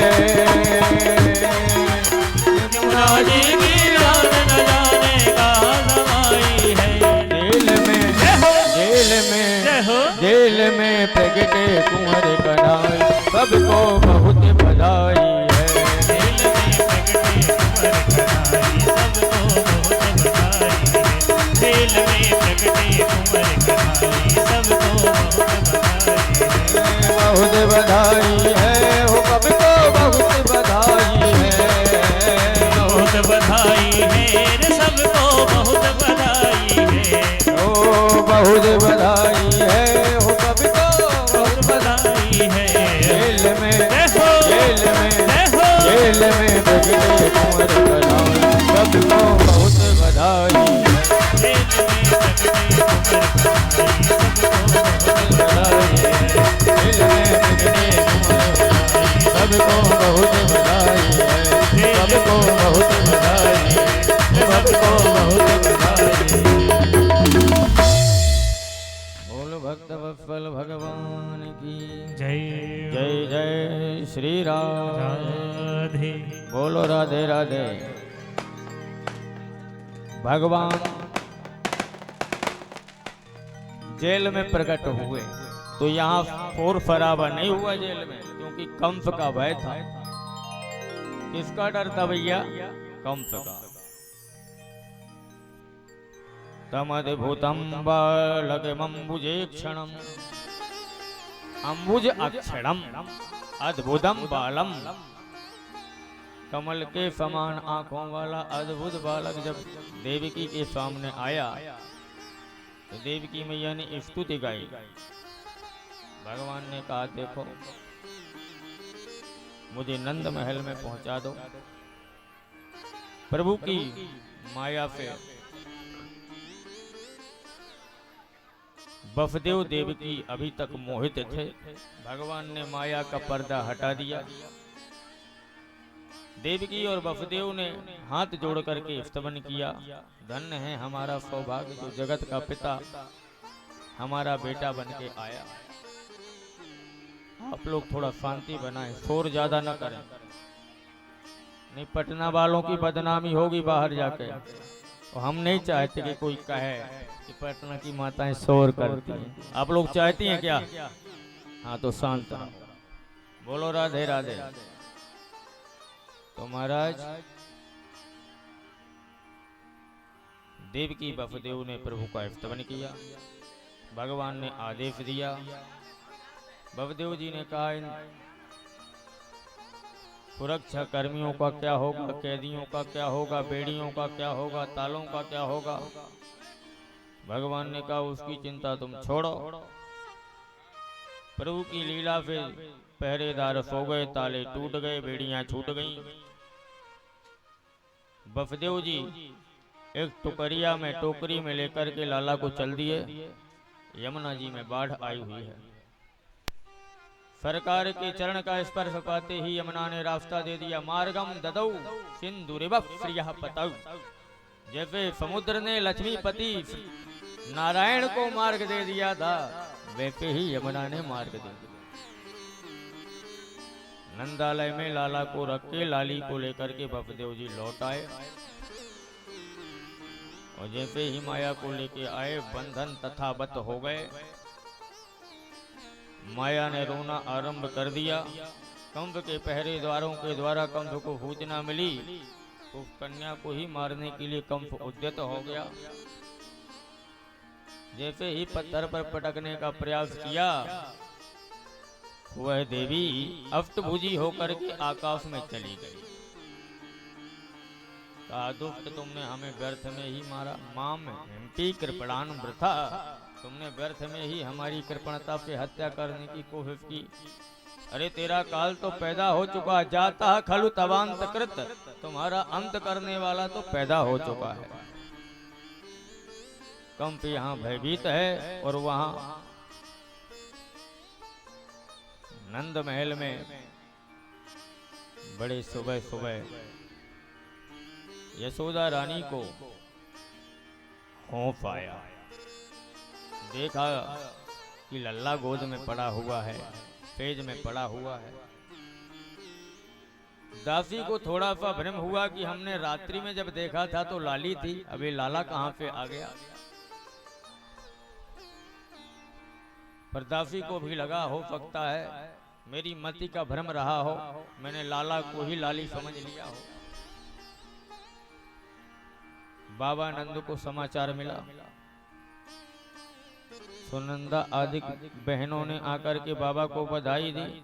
यमुना जी की बाण न जाने कहाँ कमाई है। जेल में प्रगटे कुंवर कन्हई सबको बहुत बधाई है। जेल में प्रगटे कुंवर कन्हई सबको बहुत बधाई है। जेल में प्रगटे कुंवर कन्हई सबको बहुत बधाई है। बहुत बधाई है हो सबको बहुत बधाई है। बहुत बधाई है रे सबको बहुत बधाई है। ओ बहुत बधाई है हो सबको बहुत बधाई है। जेल में देखो जेल में देखो जेल में प्रगटे कुंवर कन्हई सबको बहुत बधाई है। जेल में प्रगटे कुंवर कन्हई सबको बधाई है। जेल में प्रगटे सबको बहुत बधाई है। सबको बहुत बधाई है। सबको बहुत बधाई है। बोल भक्त वत्सल भगवान की जय जय जय श्री राम। राधे। बोलो राधे राधे। भगवान जेल में प्रकट हुए तो यहाँ फोर फराबा नहीं हुआ जेल में, क्योंकि कंस का भय था। किसका डर था भैया? कंस का। तमद्भुतं बालकमम्बुजे क्षणम्, अम्बुज अक्षरम अद्भुतम बालम। कमल के समान आंखों वाला अद्भुत बालक जब देवकी के सामने आया तो देवकी मैया ने स्तुति गाई। भगवान ने कहा देखो मुझे नंद महल में पहुंचा दो। प्रभु की माया पे बफदेव देवकी अभी तक मोहित थे। भगवान ने माया का पर्दा हटा दिया। देवकी और बफदेव ने हाथ जोड़ करके स्तवन किया, धन्य है हमारा सौभाग्य जो जगत का पिता हमारा बेटा बन के आया। आप लोग थोड़ा शांति बनाएं, शोर ज्यादा न करें, नहीं पटना वालों की बदनामी होगी बाहर जाके। और हम नहीं चाहते कि कोई कहे कि पटना की माताएं शोर करती हैं। आप लोग चाहती हैं क्या? हाँ तो शांत रहो, बोलो राधे राधे। तो महाराज देवकी बफदेव ने प्रभु का स्तवन किया। भगवान ने आदेश दिया। बफदेव जी ने कहा इन सुरक्षा कर्मियों का क्या होगा, कैदियों का क्या होगा, बेड़ियों का क्या होगा, तालों का क्या होगा। भगवान ने कहा उसकी चिंता तुम छोड़ो। प्रभु की लीला से पहरेदार सो गए, ताले टूट गए, बेड़ियां छूट गईं। बफदेव जी एक टुकरिया में टोकरी में लेकर के लाला को चल दिए। यमुना जी में बाढ़ आई हुई है। सरकार के चरण का स्पर्श पाते ही यमुना ने रास्ता दे दिया। मार्गम ददौ सिंधुरिव प्रियः पतौ। जैसे समुद्र ने लक्ष्मीपति नारायण को मार्ग दे दिया था, वैसे ही यमुना ने मार्ग दे दिया। नंदालय में लाला को रख के लाली को लेकर के बफदेव जी लौट आए। और जैसे ही माया को लेके आए, बंधन तथावत हो गए। माया ने रोना आरंभ कर दिया। कंस के पहरेदारों के द्वारा कंस को सूचना मिली तो उस कन्या को ही मारने के लिए कंस उद्यत हो गया। जैसे ही पत्थर पर पटकने का प्रयास किया, वह देवी अष्टभुजी होकर के आकाश में चली गई। कहा दुष्ट तुमने हमें व्यर्थ में ही मारा। माम हिंती कृपणान वृथा। तुमने व्यर्थ में ही हमारी कृपणता से हत्या करने की कोशिश की। अरे तेरा काल तो पैदा हो चुका, जाता खलु तवांत कृत। तुम्हारा अंत करने वाला तो पैदा हो चुका है। कंस यहाँ भयभीत है और वहां नंद महल में बड़े सुबह सुबह यशोदा रानी को खौफ आया। देखा कि लल्ला गोद में पड़ा हुआ है, पेज में पड़ा हुआ है। दासी को थोड़ा सा भ्रम हुआ कि हमने रात्रि में जब देखा था तो लाली थी, अभी लाला कहां से आ गया। पर दासी को भी लगा हो सकता है मेरी मति का भ्रम रहा हो, मैंने लाला को ही लाली समझ लिया हो। बाबा नंद को समाचार मिला। सुनंदा आदि बहनों ने आकर के बाबा को बधाई दी।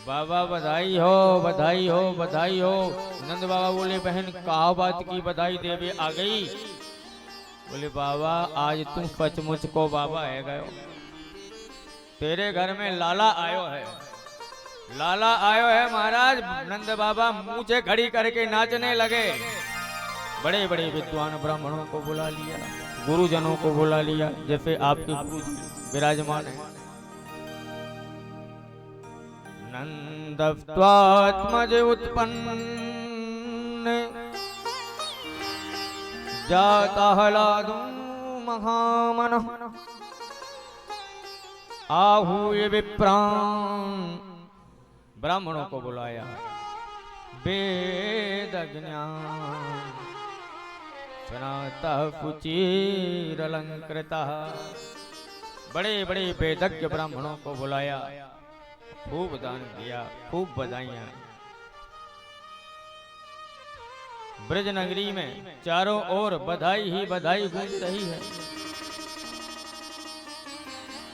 बाबा बधाई हो, बधाई हो, बधाई हो। नंद बाबा बोले बहन कहा बात की बधाई देवे आ गई। बोले बाबा आज तुम सचमुच को बाबा है गयो। तेरे घर में लाला आयो है, लाला आयो है महाराज। नंद बाबा मुंह से खड़ी करके नाचने लगे। बड़े बड़े विद्वान ब्राह्मणों को बुला लिया, गुरुजनों को बुला लिया, जैसे आपके गुरु विराजमान है। नंदत्वात्मज उत्पन्न जाता हलादु महामन आहूय विप्रान। ब्राह्मणों को बुलाया, वेद ज्ञान सनातः कुचीर अलंकृतः। बड़े बड़े वेदज्ञ ब्राह्मणों को बुलाया, खूब दान दिया, खूब बधाइयां। ब्रज नगरी में चारों ओर बधाई ही बधाई गूंज रही है।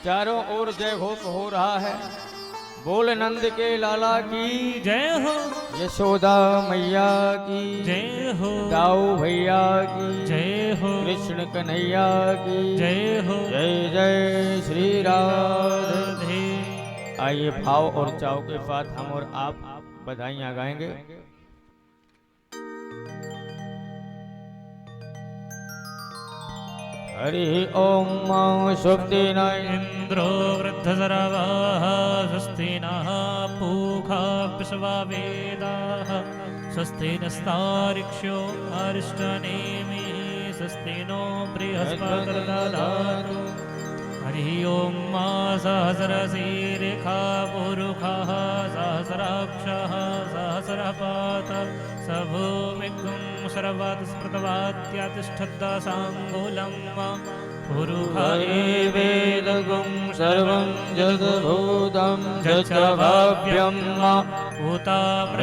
चारों ओर जय घोष हो रहा है। बोल नंद के लाला की जय हो, यशोदा मैया की जय हो, दाऊ भैया की जय हो, कृष्ण कन्हैया की जय हो। जय जय श्री राधे। आइए भाव और चाव के साथ हम और आप बधाइयां गाएंगे। हरि ओम स्वस्ति न इंद्रो वृद्धसर्वाः स्वस्ति नः पूषा विश्ववेदाः स्वस्ति नस्तार्क्ष्यो अरिष्टनेमिः स्वस्ति नो बृहस्पतिर्दधातु। हरि ओम सहस्रशीर्षा पुरुषः सहस्राक्षः सहस्रपातः स भूमिगुं सर्वतस्पृतवाद्यातिष्ठद्दशाङ्गुलं पुरुष वेदगुं सर्वं जगद्भूतं च भव्यं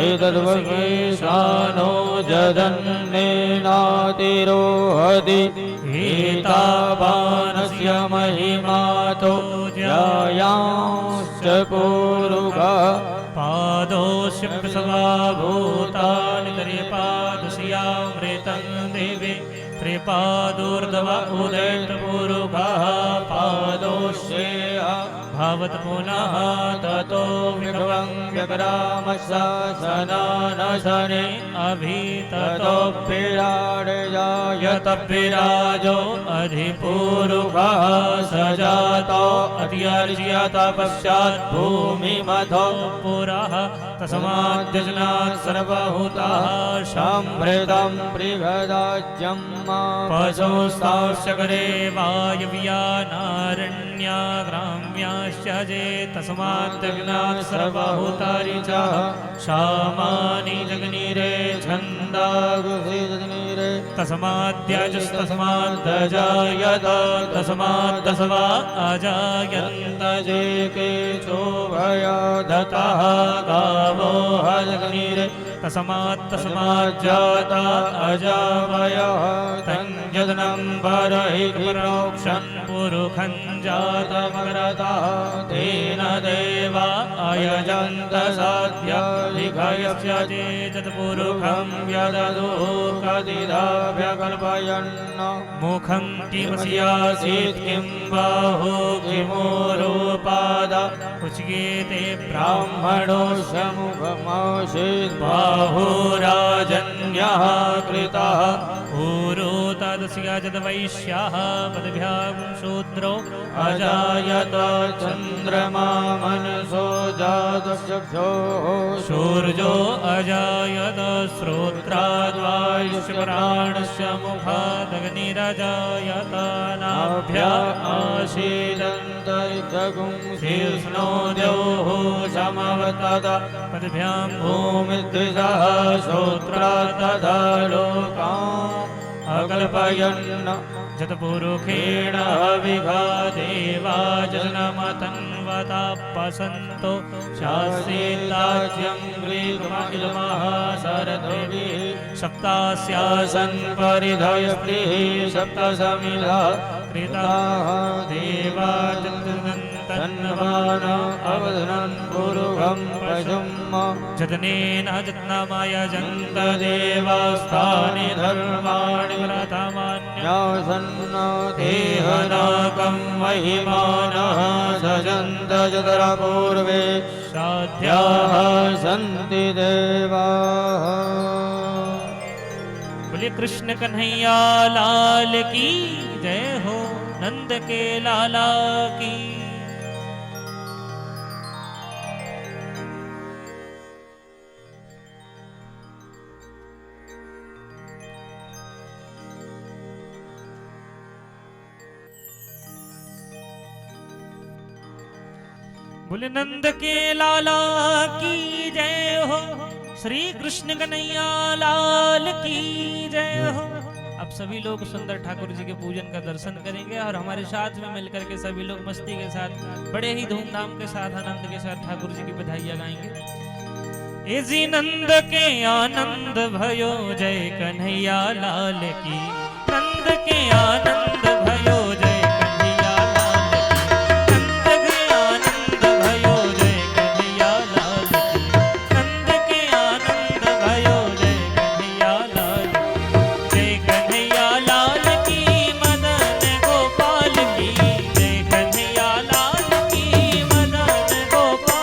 एतद्वगेशानो जदन्नेनातिरोहति एतावानस्य महिमातो जयांश्च पुरुषः पादोऽस्य प्रसवा भूतानि त्रिपादस्यामृतं देवे त्रिपादोर्ध्व उदयपुरुषः पादोऽस्य भवत् पुनः ततो विभवं व्यग्रामशासनानशने अभिततोऽभिराडजायत विराजो अधिपुरुषः स जातो अत्यर्ज्यत पश्चात् भूमिमथो पुरः तस्माद्यजनात् सर्वभूताः सम्भृतं बृहदाज्यं पशुस्ताश्चकरे वायव्यानारण्या ग्राम्याश्च जे तस्माद्यज्ञात् सर्वभूतानि च शामानि जगनीरे छन्दागुभिजगनीरे तस्माद्यजस्तस्माद्दजायत तस्माद्दशवा अजायन्त जे केचोभयाधतः गावो हजगनीरे तस्माज्जाता अजावयः तञ्जदनं बरहि प्रोक्षन् पुरुखं जातमग्रतः तेन देवा अयजन्त साध्याधिकयस्य चेतपुरुखं व्यददो कतिधाभ्यकल्पयन् मुखं किमस्यासीत् किं बाहु किमोरोपाद उच्येते ब्राह्मणो मुखमासीत् बाहुराजन्यः कृतः ऊरो तदस्य जदवैश्यः पदभ्यां शूद्रो अजायत चन्द्रमा मनसो जातचक्षुः सूर्यो अजायत श्रोत्राद्वायुष्यप्राणस्य मुखादग्निरजायत नाभ्या आसीदन्तरिक्षगुं शीर्ष्णो द्योः समवतत पदभ्यां भूमिद्विषः श्रोत्रात् तथा लोकान् अकल्पयन् जतपुरुषेण हविषा देवा जनमतन्वतापसन्तो शास्त्रीताज्यं ग्रीकमखिलमः शरद्भिः सप्तास्यासन् परिधयस्त्रिः सप्तसमिधा कृताः देवा तन्वान अवधनन् पुरुषं पशुं जतनेन जत्नमयजन्त देवास्थानि धर्माणि व्रतमान्यासन्नतेहनाकं महिमानः सजन्त जतरा पूर्वे साध्याः सन्ति देवाः। बोले कृष्ण कन्हैया लाल की जय हो, नंद के लाला की। बोले नंद के लाला की जय हो, श्री कृष्ण कन्हैया लाल की जय हो। अब सभी लोग सुंदर ठाकुर जी के पूजन का दर्शन करेंगे और हमारे साथ में मिलकर के सभी लोग मस्ती के साथ बड़े ही धूमधाम के साथ आनंद के साथ ठाकुर जी की बधाइयां गाएंगे। ए जी नंद के आनंद भयो जय कन्हैया लाल की, नंद के आनंद भयो जय कन्हैया लाल की, नंद के आनंद भयो जय कन्हैया लाल की, नंद के आनंद भयो जय कन्हैया लाल की, जय कन्हैया लाल की मदन गोपाल की, जय कन्हैया लाल की मदन गोपाल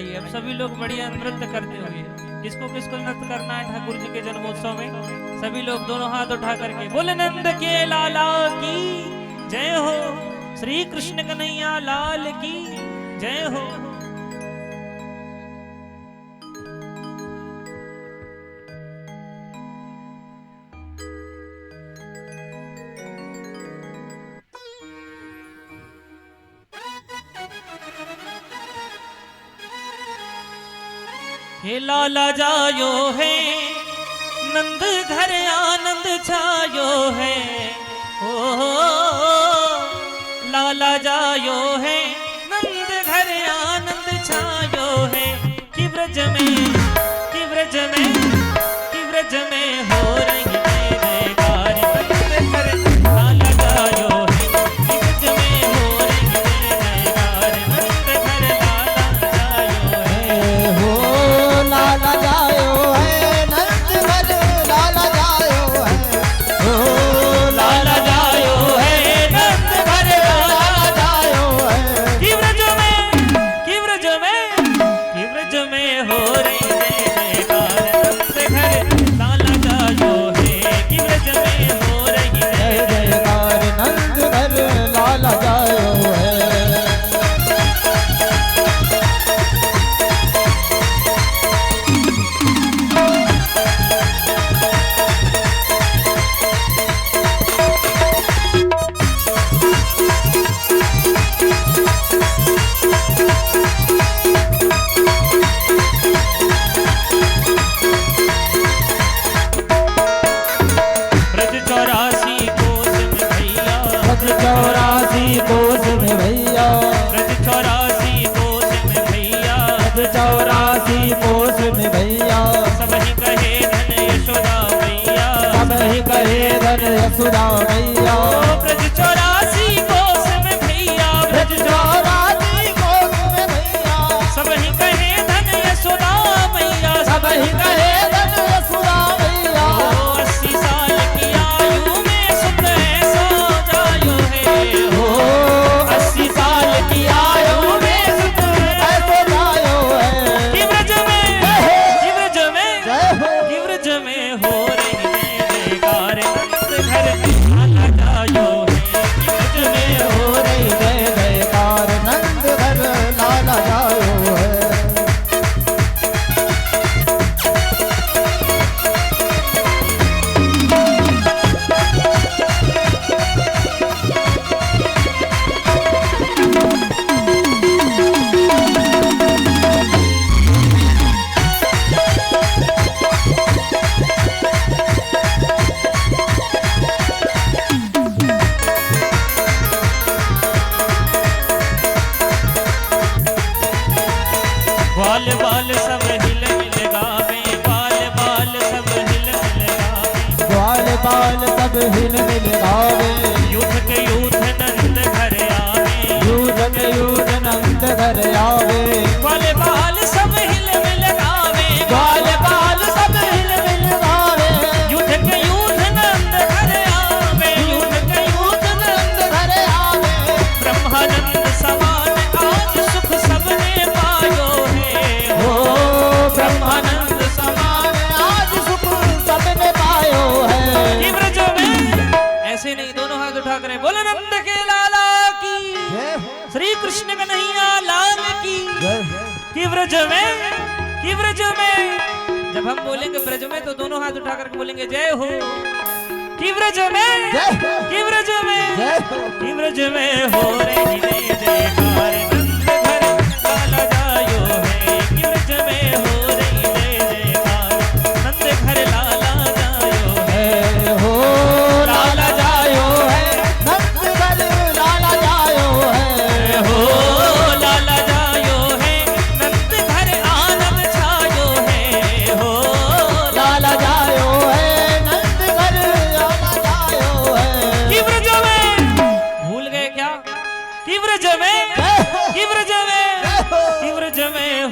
आइए अब सभी लोग बढ़िया नृत्य करते हुए, किसको किसको नृत्य करना है ठाकुर जी के जन्मोत्सव में, सभी लोग दोनों हाथ उठा करके बोले नंद के लाला की जय हो, श्री कृष्ण कन्हैया लाल की जय हो। हे लाला जायो है नंद घर आनंद छायो है, ओ लाला जायो है नंद घर आनंद छायो है, कि ब्रज में कि ब्रज में कि ब्रज में हो रही जय जयकार, नंद घर लाला जायो है, कि ब्रज में हो रही जय जयकार, नंद घर लाला जायो है। हो लाला जायो है नंद घर लाला जायो है, हो लाला जायो है नंद घर लाला जायो है, कि ब्रज में कि ब्रज में कि ब्रज में हो रही जय जयकार, नंद घर लाला जायो है, कि ब्रज में हो रही जय जय जयकार नंद घर लाला जायो है। ब्रज 84 कोस में भैया, ब्रज 84 कोस में भैया, ब्रज 84 कोस में भैया, ब्रज 84 कोस में भैया, सब ही कहे धन यशोदा मैया, सब ही कहे धन यशोदा मैया, ब्रज 84 कोस में भैया, ब्रज 84 कोस में भैया, सब ही कहे धन यशोदा मैया, सब ही कहे धन यशोदा मैया, 80 साल की आयु में सुत ऐसा जायो है, हो 80 साल की आयु में सुत ऐसे जायो है, कि ब्रज में कि ब्रज में जय हो कि ब्रज में हो रही जय जयकार, नंद घर लाला जायो है, कि ब्रज में हो रही जय जयकार नंद घर लाला जायो है। बाल बाल सब हिल मिल गावे, बाल बाल सब हिल मिल गावे, ग्वाल बाल सब हिल मिल गावे, यूथ के यूथ नंद घर आवे, यूथ के यूथ नंद घर आवे, बाल बाल सब हिल मिल गावे, ग्वाल बाल सब हिल मिल गावे, यूथ के यूथ नंद घर आवे, यूथ के यूथ नंद घर आवे, ब्रह्मानंद समान आज सुख सबने पायो है, हो ब्रह्मानंद समान आज सुख सबने पायो है। कि ब्रज में ऐसे नहीं, दोनों हाथ उठा कर बोले नंद के लाला की, जय हो श्री कृष्ण कन्हैया लाल की, जय हो कि ब्रज में कि ब्रज में, जब हम बोलेंगे ब्रज में तो दोनों हाथ उठा करके बोलेंगे जय हो, कि ब्रज में जय हो कि ब्रज में जय हो कि ब्रज में हो रही जय जयकार, नंद घर लाला जायो है, कि ब्रज में हो रही जय जयकार, नंद घर लाला जायो है, है हो लाला जायो है नंद घर लाला जायो है, हो लाला जायो है नंद घर आनंद छायो है, हो लाला जायो है नंद घर लाला जायो है। कि ब्रज में भूल गए क्या, कि ब्रज में जय हो कि ब्रज में जय हो कि ब्रज में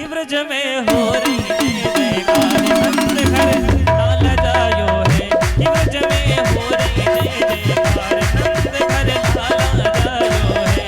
ब्रज में हो रही जयकार नंद घर लाला जायो है। कि ब्रज में हो रही जयकार नंद घर लाला जायो है।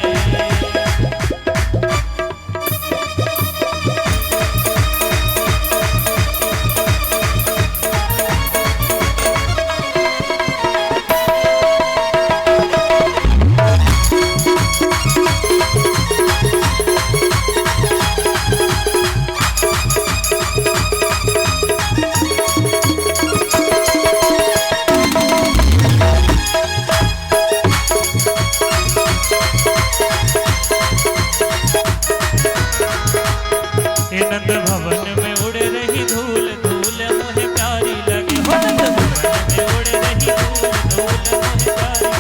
नंद भवन में उड़ रही धूल धूल मोहे प्यारी लगे। हो नंद भवन में उड़ रही धूल धूल मोहे प्यारी।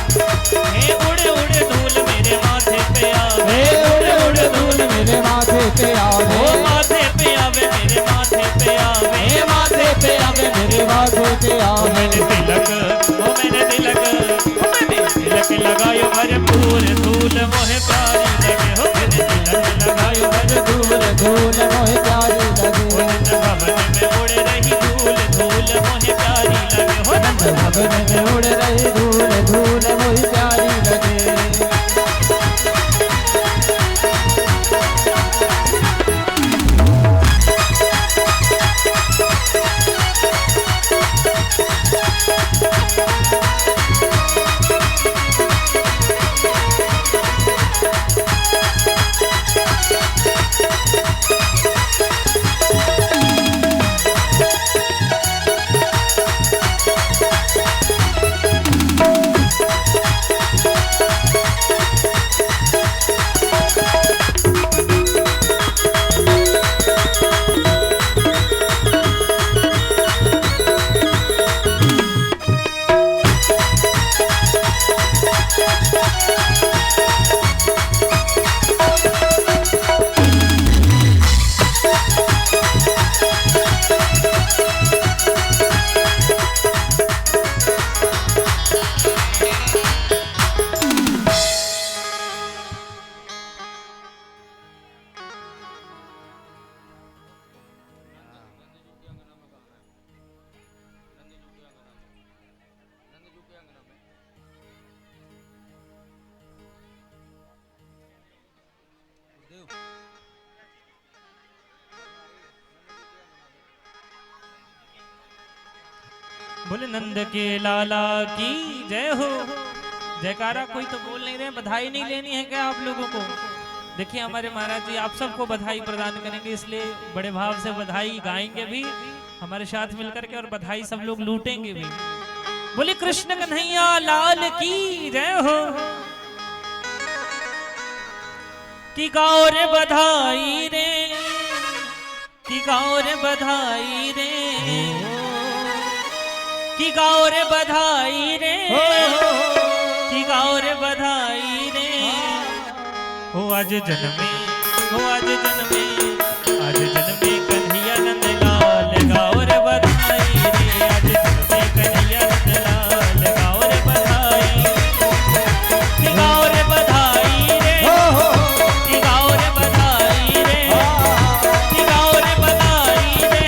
हे उड़े उड़े धूल मेरे माथे पे आवे। उड़े उड़े धूल मेरे माथे पे आवे। ओ माथे पे आवे मेरे माथे पे आवे। माथे पे आवे मेरे माथे पे आवे। मैंने तिलक लगायो भरपूर धूल मोहे प्यारी लगे। हो मैंने तिलक लगायो धूल धूल मोहे प्यारी लगे। नंद भवन में उड़ रही धूल धूल मोहे प्यारी लगे। हो नंद भवन में उड़ रही धूल धूल मोहे प्यारी लगे। बोले नंद के लाला की जय हो। जयकारा कोई तो बोल नहीं रहे। बधाई नहीं लेनी है क्या आप लोगों को? देखिए हमारे महाराज जी आप सबको बधाई प्रदान करेंगे, इसलिए बड़े भाव से बधाई गाएंगे भी हमारे साथ मिलकर के और बधाई सब लोग लूटेंगे भी। बोले कृष्ण कन्हैया लाल की जय हो। कि गाओ रे बधाई रे, कि गाओ रे बधाई रे, कि गाओ रे बधाई रे, कि गाओ रे बधाई रे। हो आज जन्मे, हो आज जन्मे, आज जन्मे कन्हैया नंद लाल। गाओ रे बधाई रे, आज जन्मे कन्हैया नंद लाल। गाओ रे बधाई, कि गाओ रे बधाई रे, कि गाओ रे बधाई रे, कि गाओ रे बधाई रे,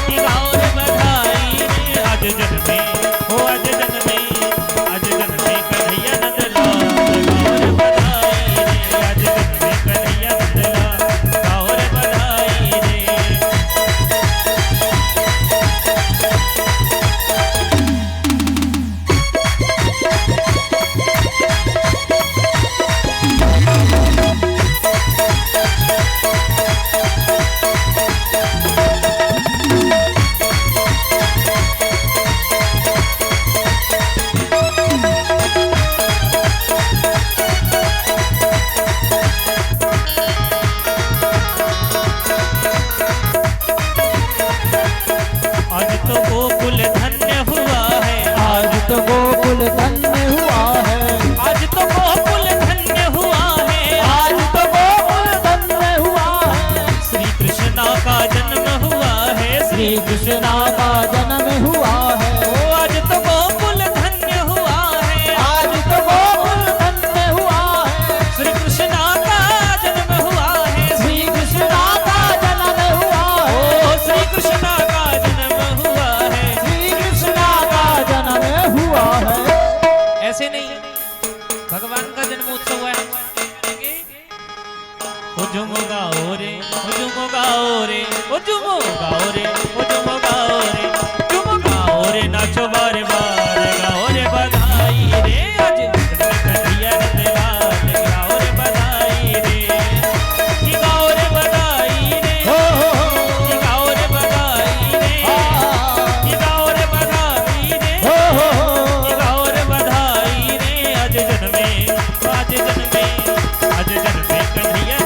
कि गाओ रे बधाई रे। आज जन्मे, हो आज जन्मे, आज जन्मे कन्हैया नंद लाल। गाओ रे बधाई रे, आज जन्मे कन्हैया नंद लाल। गाओ रे बधाई रे। ऐसे नहीं, भगवान का जन्मोत्सव है। हुजुम गाओ रे, हुजुम गाओ रे, हुजुम गाओ रे, हुजुम गाओ रे, हुजुम गाओ रे, नाचो बारे बार, गाओ रे बधाई रे, आज कन्हैया लाल, गाओ रे बधाई रे, कि गाओ रे बधाई रे, कि गाओ रे बधाई रे, कि गाओ रे बधाई रे, कि गाओ रे बधाई रे, आज जन्मे, आज जन्मे, आज जन्मे कन्हैया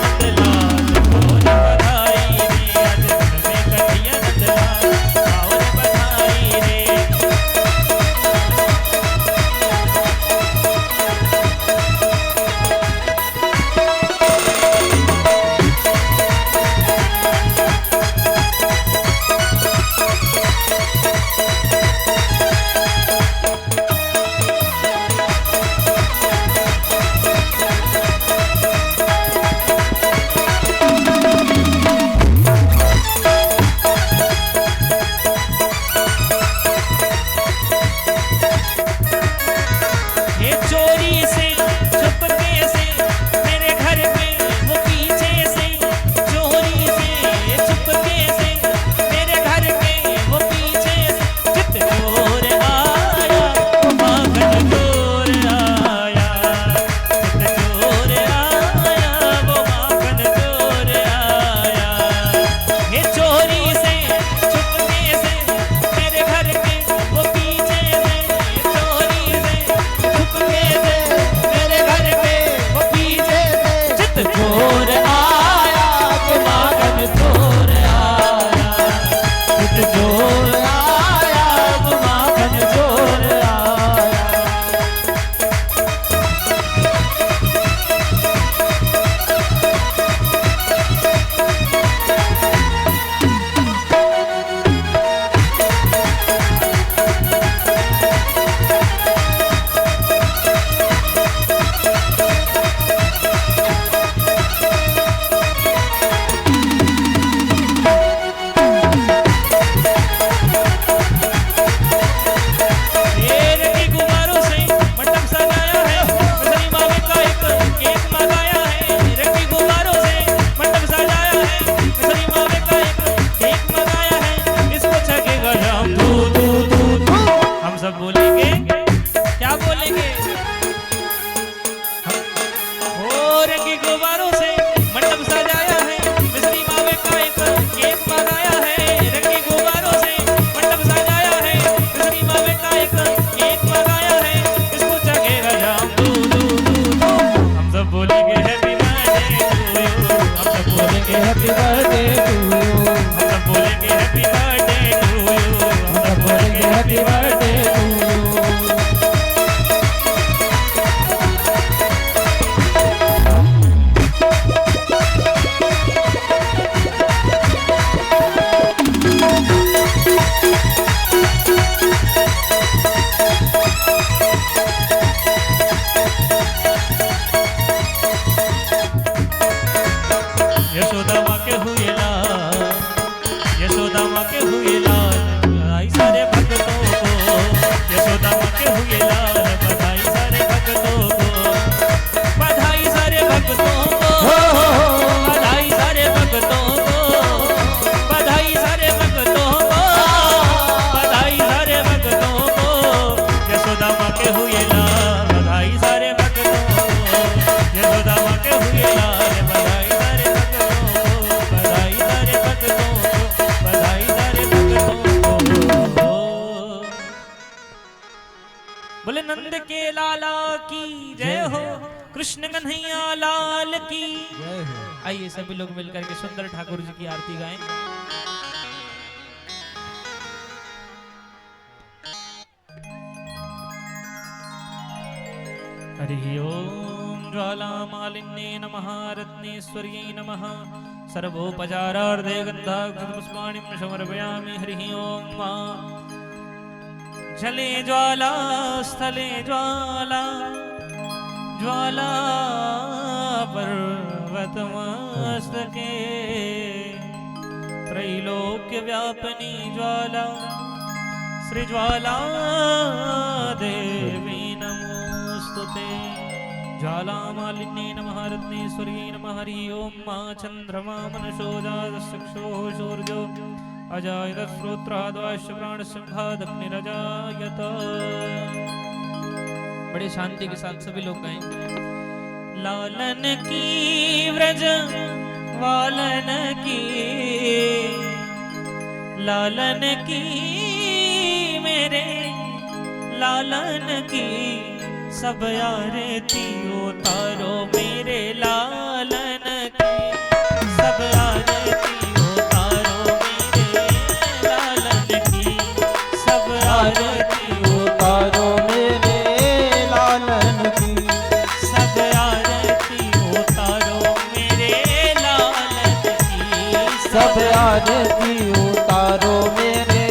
कृष्ण कन्हैया लाल की। आइए सभी लोग मिलकर के सुंदर ठाकुर जी की आरती गाएं। हरि ओम ज्वाला मालिन्ये नमः रत्नेश्वर्यै नमः सर्वोपचारार्थे गन्धाक्षपुष्पाणिं समर्पयामि। हरि ओम। जले ज्वाला स्थले ज्वाला ज्वाला पर्वतमस्तके त्रैलोक्य व्यापिनी ज्वाला श्री ज्वाला देवी नमो। ज्योते ज्वाला मालिन्ये नमः रत्नेश्वर्यै नमः हरि ओम मा चंद्रमा मनसो जातचक्षुः सूर्यो अजायत श्रोत्राद्वाश्य प्राणसिंहादग्निरजायत। बड़े शांति के साथ सभी लोग गाएंगे। लालन की व्रज वालन की, लालन की मेरे लालन की, सब आरती उतारो मेरे लालन की, सब आरती उतारो मेरे लालन की, सब आरती उतारो मेरे लालन की, सब आरती उतारो मेरे लालन की, सब आरती उतारो मेरे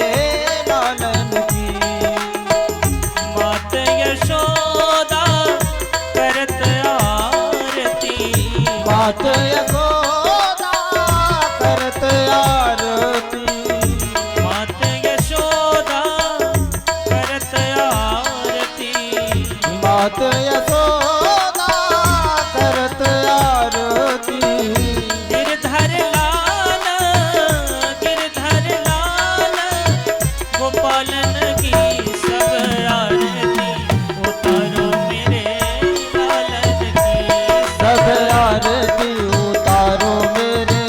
लालन की। मात यशोदा करत आरती, मात यशोदा करत आरती, मात यशोदा करत आरती, मात यशोदा करत आरती। गिरधर लाल, गिरधर लाल गोपालन की, सब आरती उतारो मेरे लालन की, सब आरती उतारो मेरे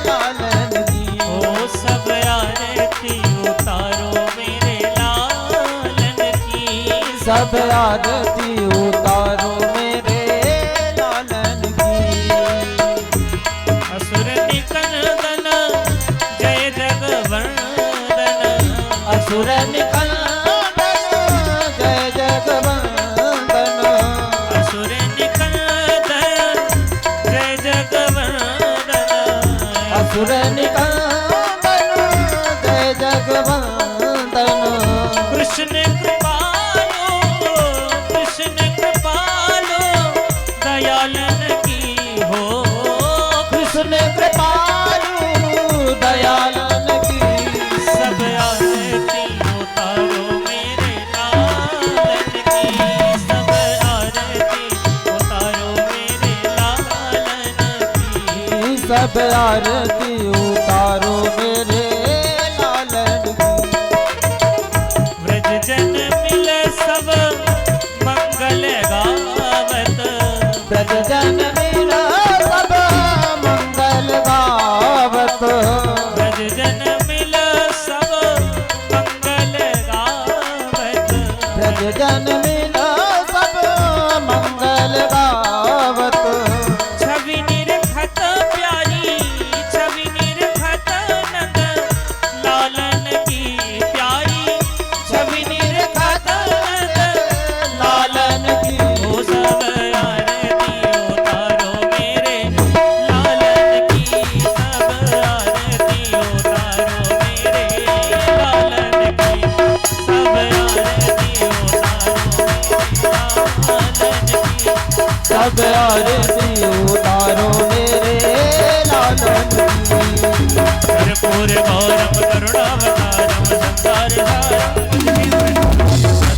लालन की, ओ सब आरती उतारो मेरे लालन की, सब आरती उतारो मेरे लालन की। असुर निकंदन जय जगवंदन, असुर निकंदन जय जगवंदन, असुर निकंदन जय जगवंदन, असुर निकंदन जय जगवंदन। कृष्ण कृपालो, कृष्ण कृपालो दयालन की हो, कृष्ण कृपालु दयालन की, सब आरती उतारो मेरे लालन की, सब आरती उतारो मेरे लालन की, सब आरती उतारो मेरे लालन की। व्रज जन मिल सब मंगल गावत, ब्रज जन मिला सब मंगल गावत, व्रज जन मिल सब मंगल गावत, ब्रज जन मिला सब मंगल गावत। छवि निरखत प्यारी, छवि निरखत नंद लालन की प्यारी, छवि निरखत नंद लालन की, ओ सब आरती उतारो मेरे लालन की, सब आरती उतारो मेरे लालन की, सब आरती उतारो मेरे लालन की, सब आरती उतारो मेरे लालन की। कर्पूर गौरम करुणावतारम संसार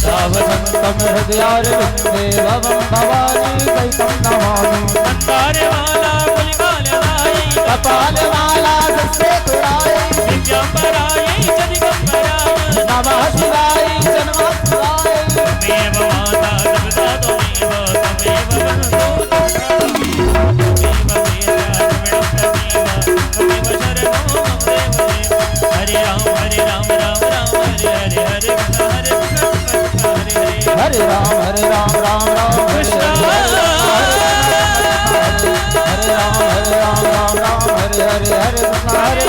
सावधंतम हृदयारविंदे भवं भवानी कैतं नमामि। मंदार वाला गुलमाल लाई, कपाल माला सस्ते तुराई, दिव्यंबराय जदिगंबराय, नमः शिवाय जन्म शिवाय। त्वमेव माता तपसा त्वमेव, त्वमेव बन्धो त्वमेव वेदा त्वमेव शरणो देव देव। हरे राम राम राम हरे हरे, हरे कृष्ण हरे कृष्ण हरे हरे, हरे राम राम राम कृष्ण हरे राम राम राम हरे हरे, हरे कृष्ण हरे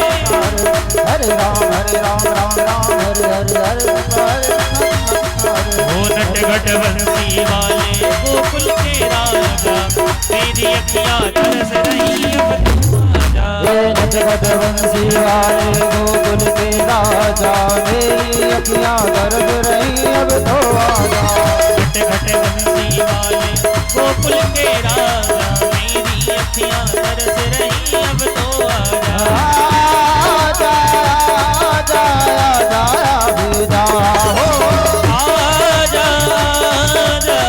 कृष्ण हरे राम राम राम हरे हरे, हरे कृष्ण हरे कृष्ण हरे। ओ नट घट बंसी वाले गोकुल के राजा, तेरी अखियाँ तरस रही अब तू आजा। ये नटखट बंसी वाले गोकुल के राजा, मेरी अखियाँ दर्द रही अब तो आजा। घट घट बंसी वाले गोकुल के राजा, मेरी अखियाँ तरस रही अब तो आजा। आजा आजा आजा भी जा हो, आजा आजा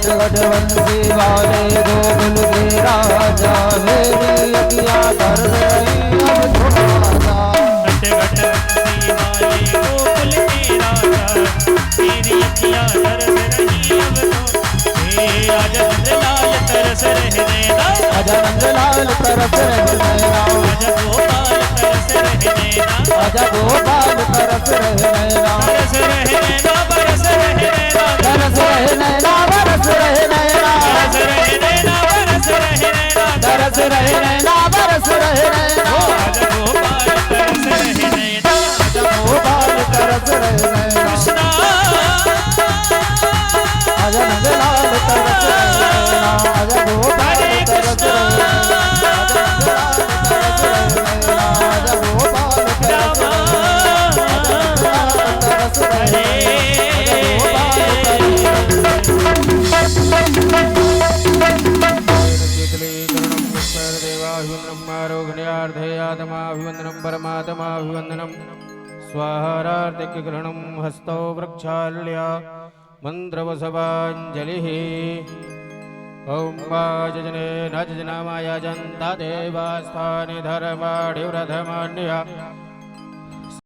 नट गट बंसी वाले गोकुल के राजा मेरी अखियाँ कर रही अब थोड़ा नट गट बंसी वाले गोकुल के राजा तेरी अखियाँ तरस रही अब तो हे आजा नंदलाल तरस रह नैना आजा नंदलाल तरस रह नैना आजा गोपाल तरस रह नैना आजा गोपाल तरस रह नैना तरस रह नैना बरस रह नैना तरस रह नैना बरस रह नैना तरस रह नैना बरस रह नैना तरस रह नैना बरस रह नैना आजा गोपाल तरस रह नैना आजा गोपाल तरस रह नैना कृष्णा आजा नंदलाल तरस रह नैना आजा गोपाल तरस रह नैना आजा नंदलाल तरस रह नैना आजा गोपाल तरस रह नैना आजा तरस रह देवाभिवंदनम परमात्माभिवंदनम स्वाहारार्तिकग्रहणं हस्तौ वृक्षाल्या मन्त्रवसवाञ्जलिः ॐ वाजजने नजनामाय जन्ता देवास्थानि धर्माणि व्रतमान्य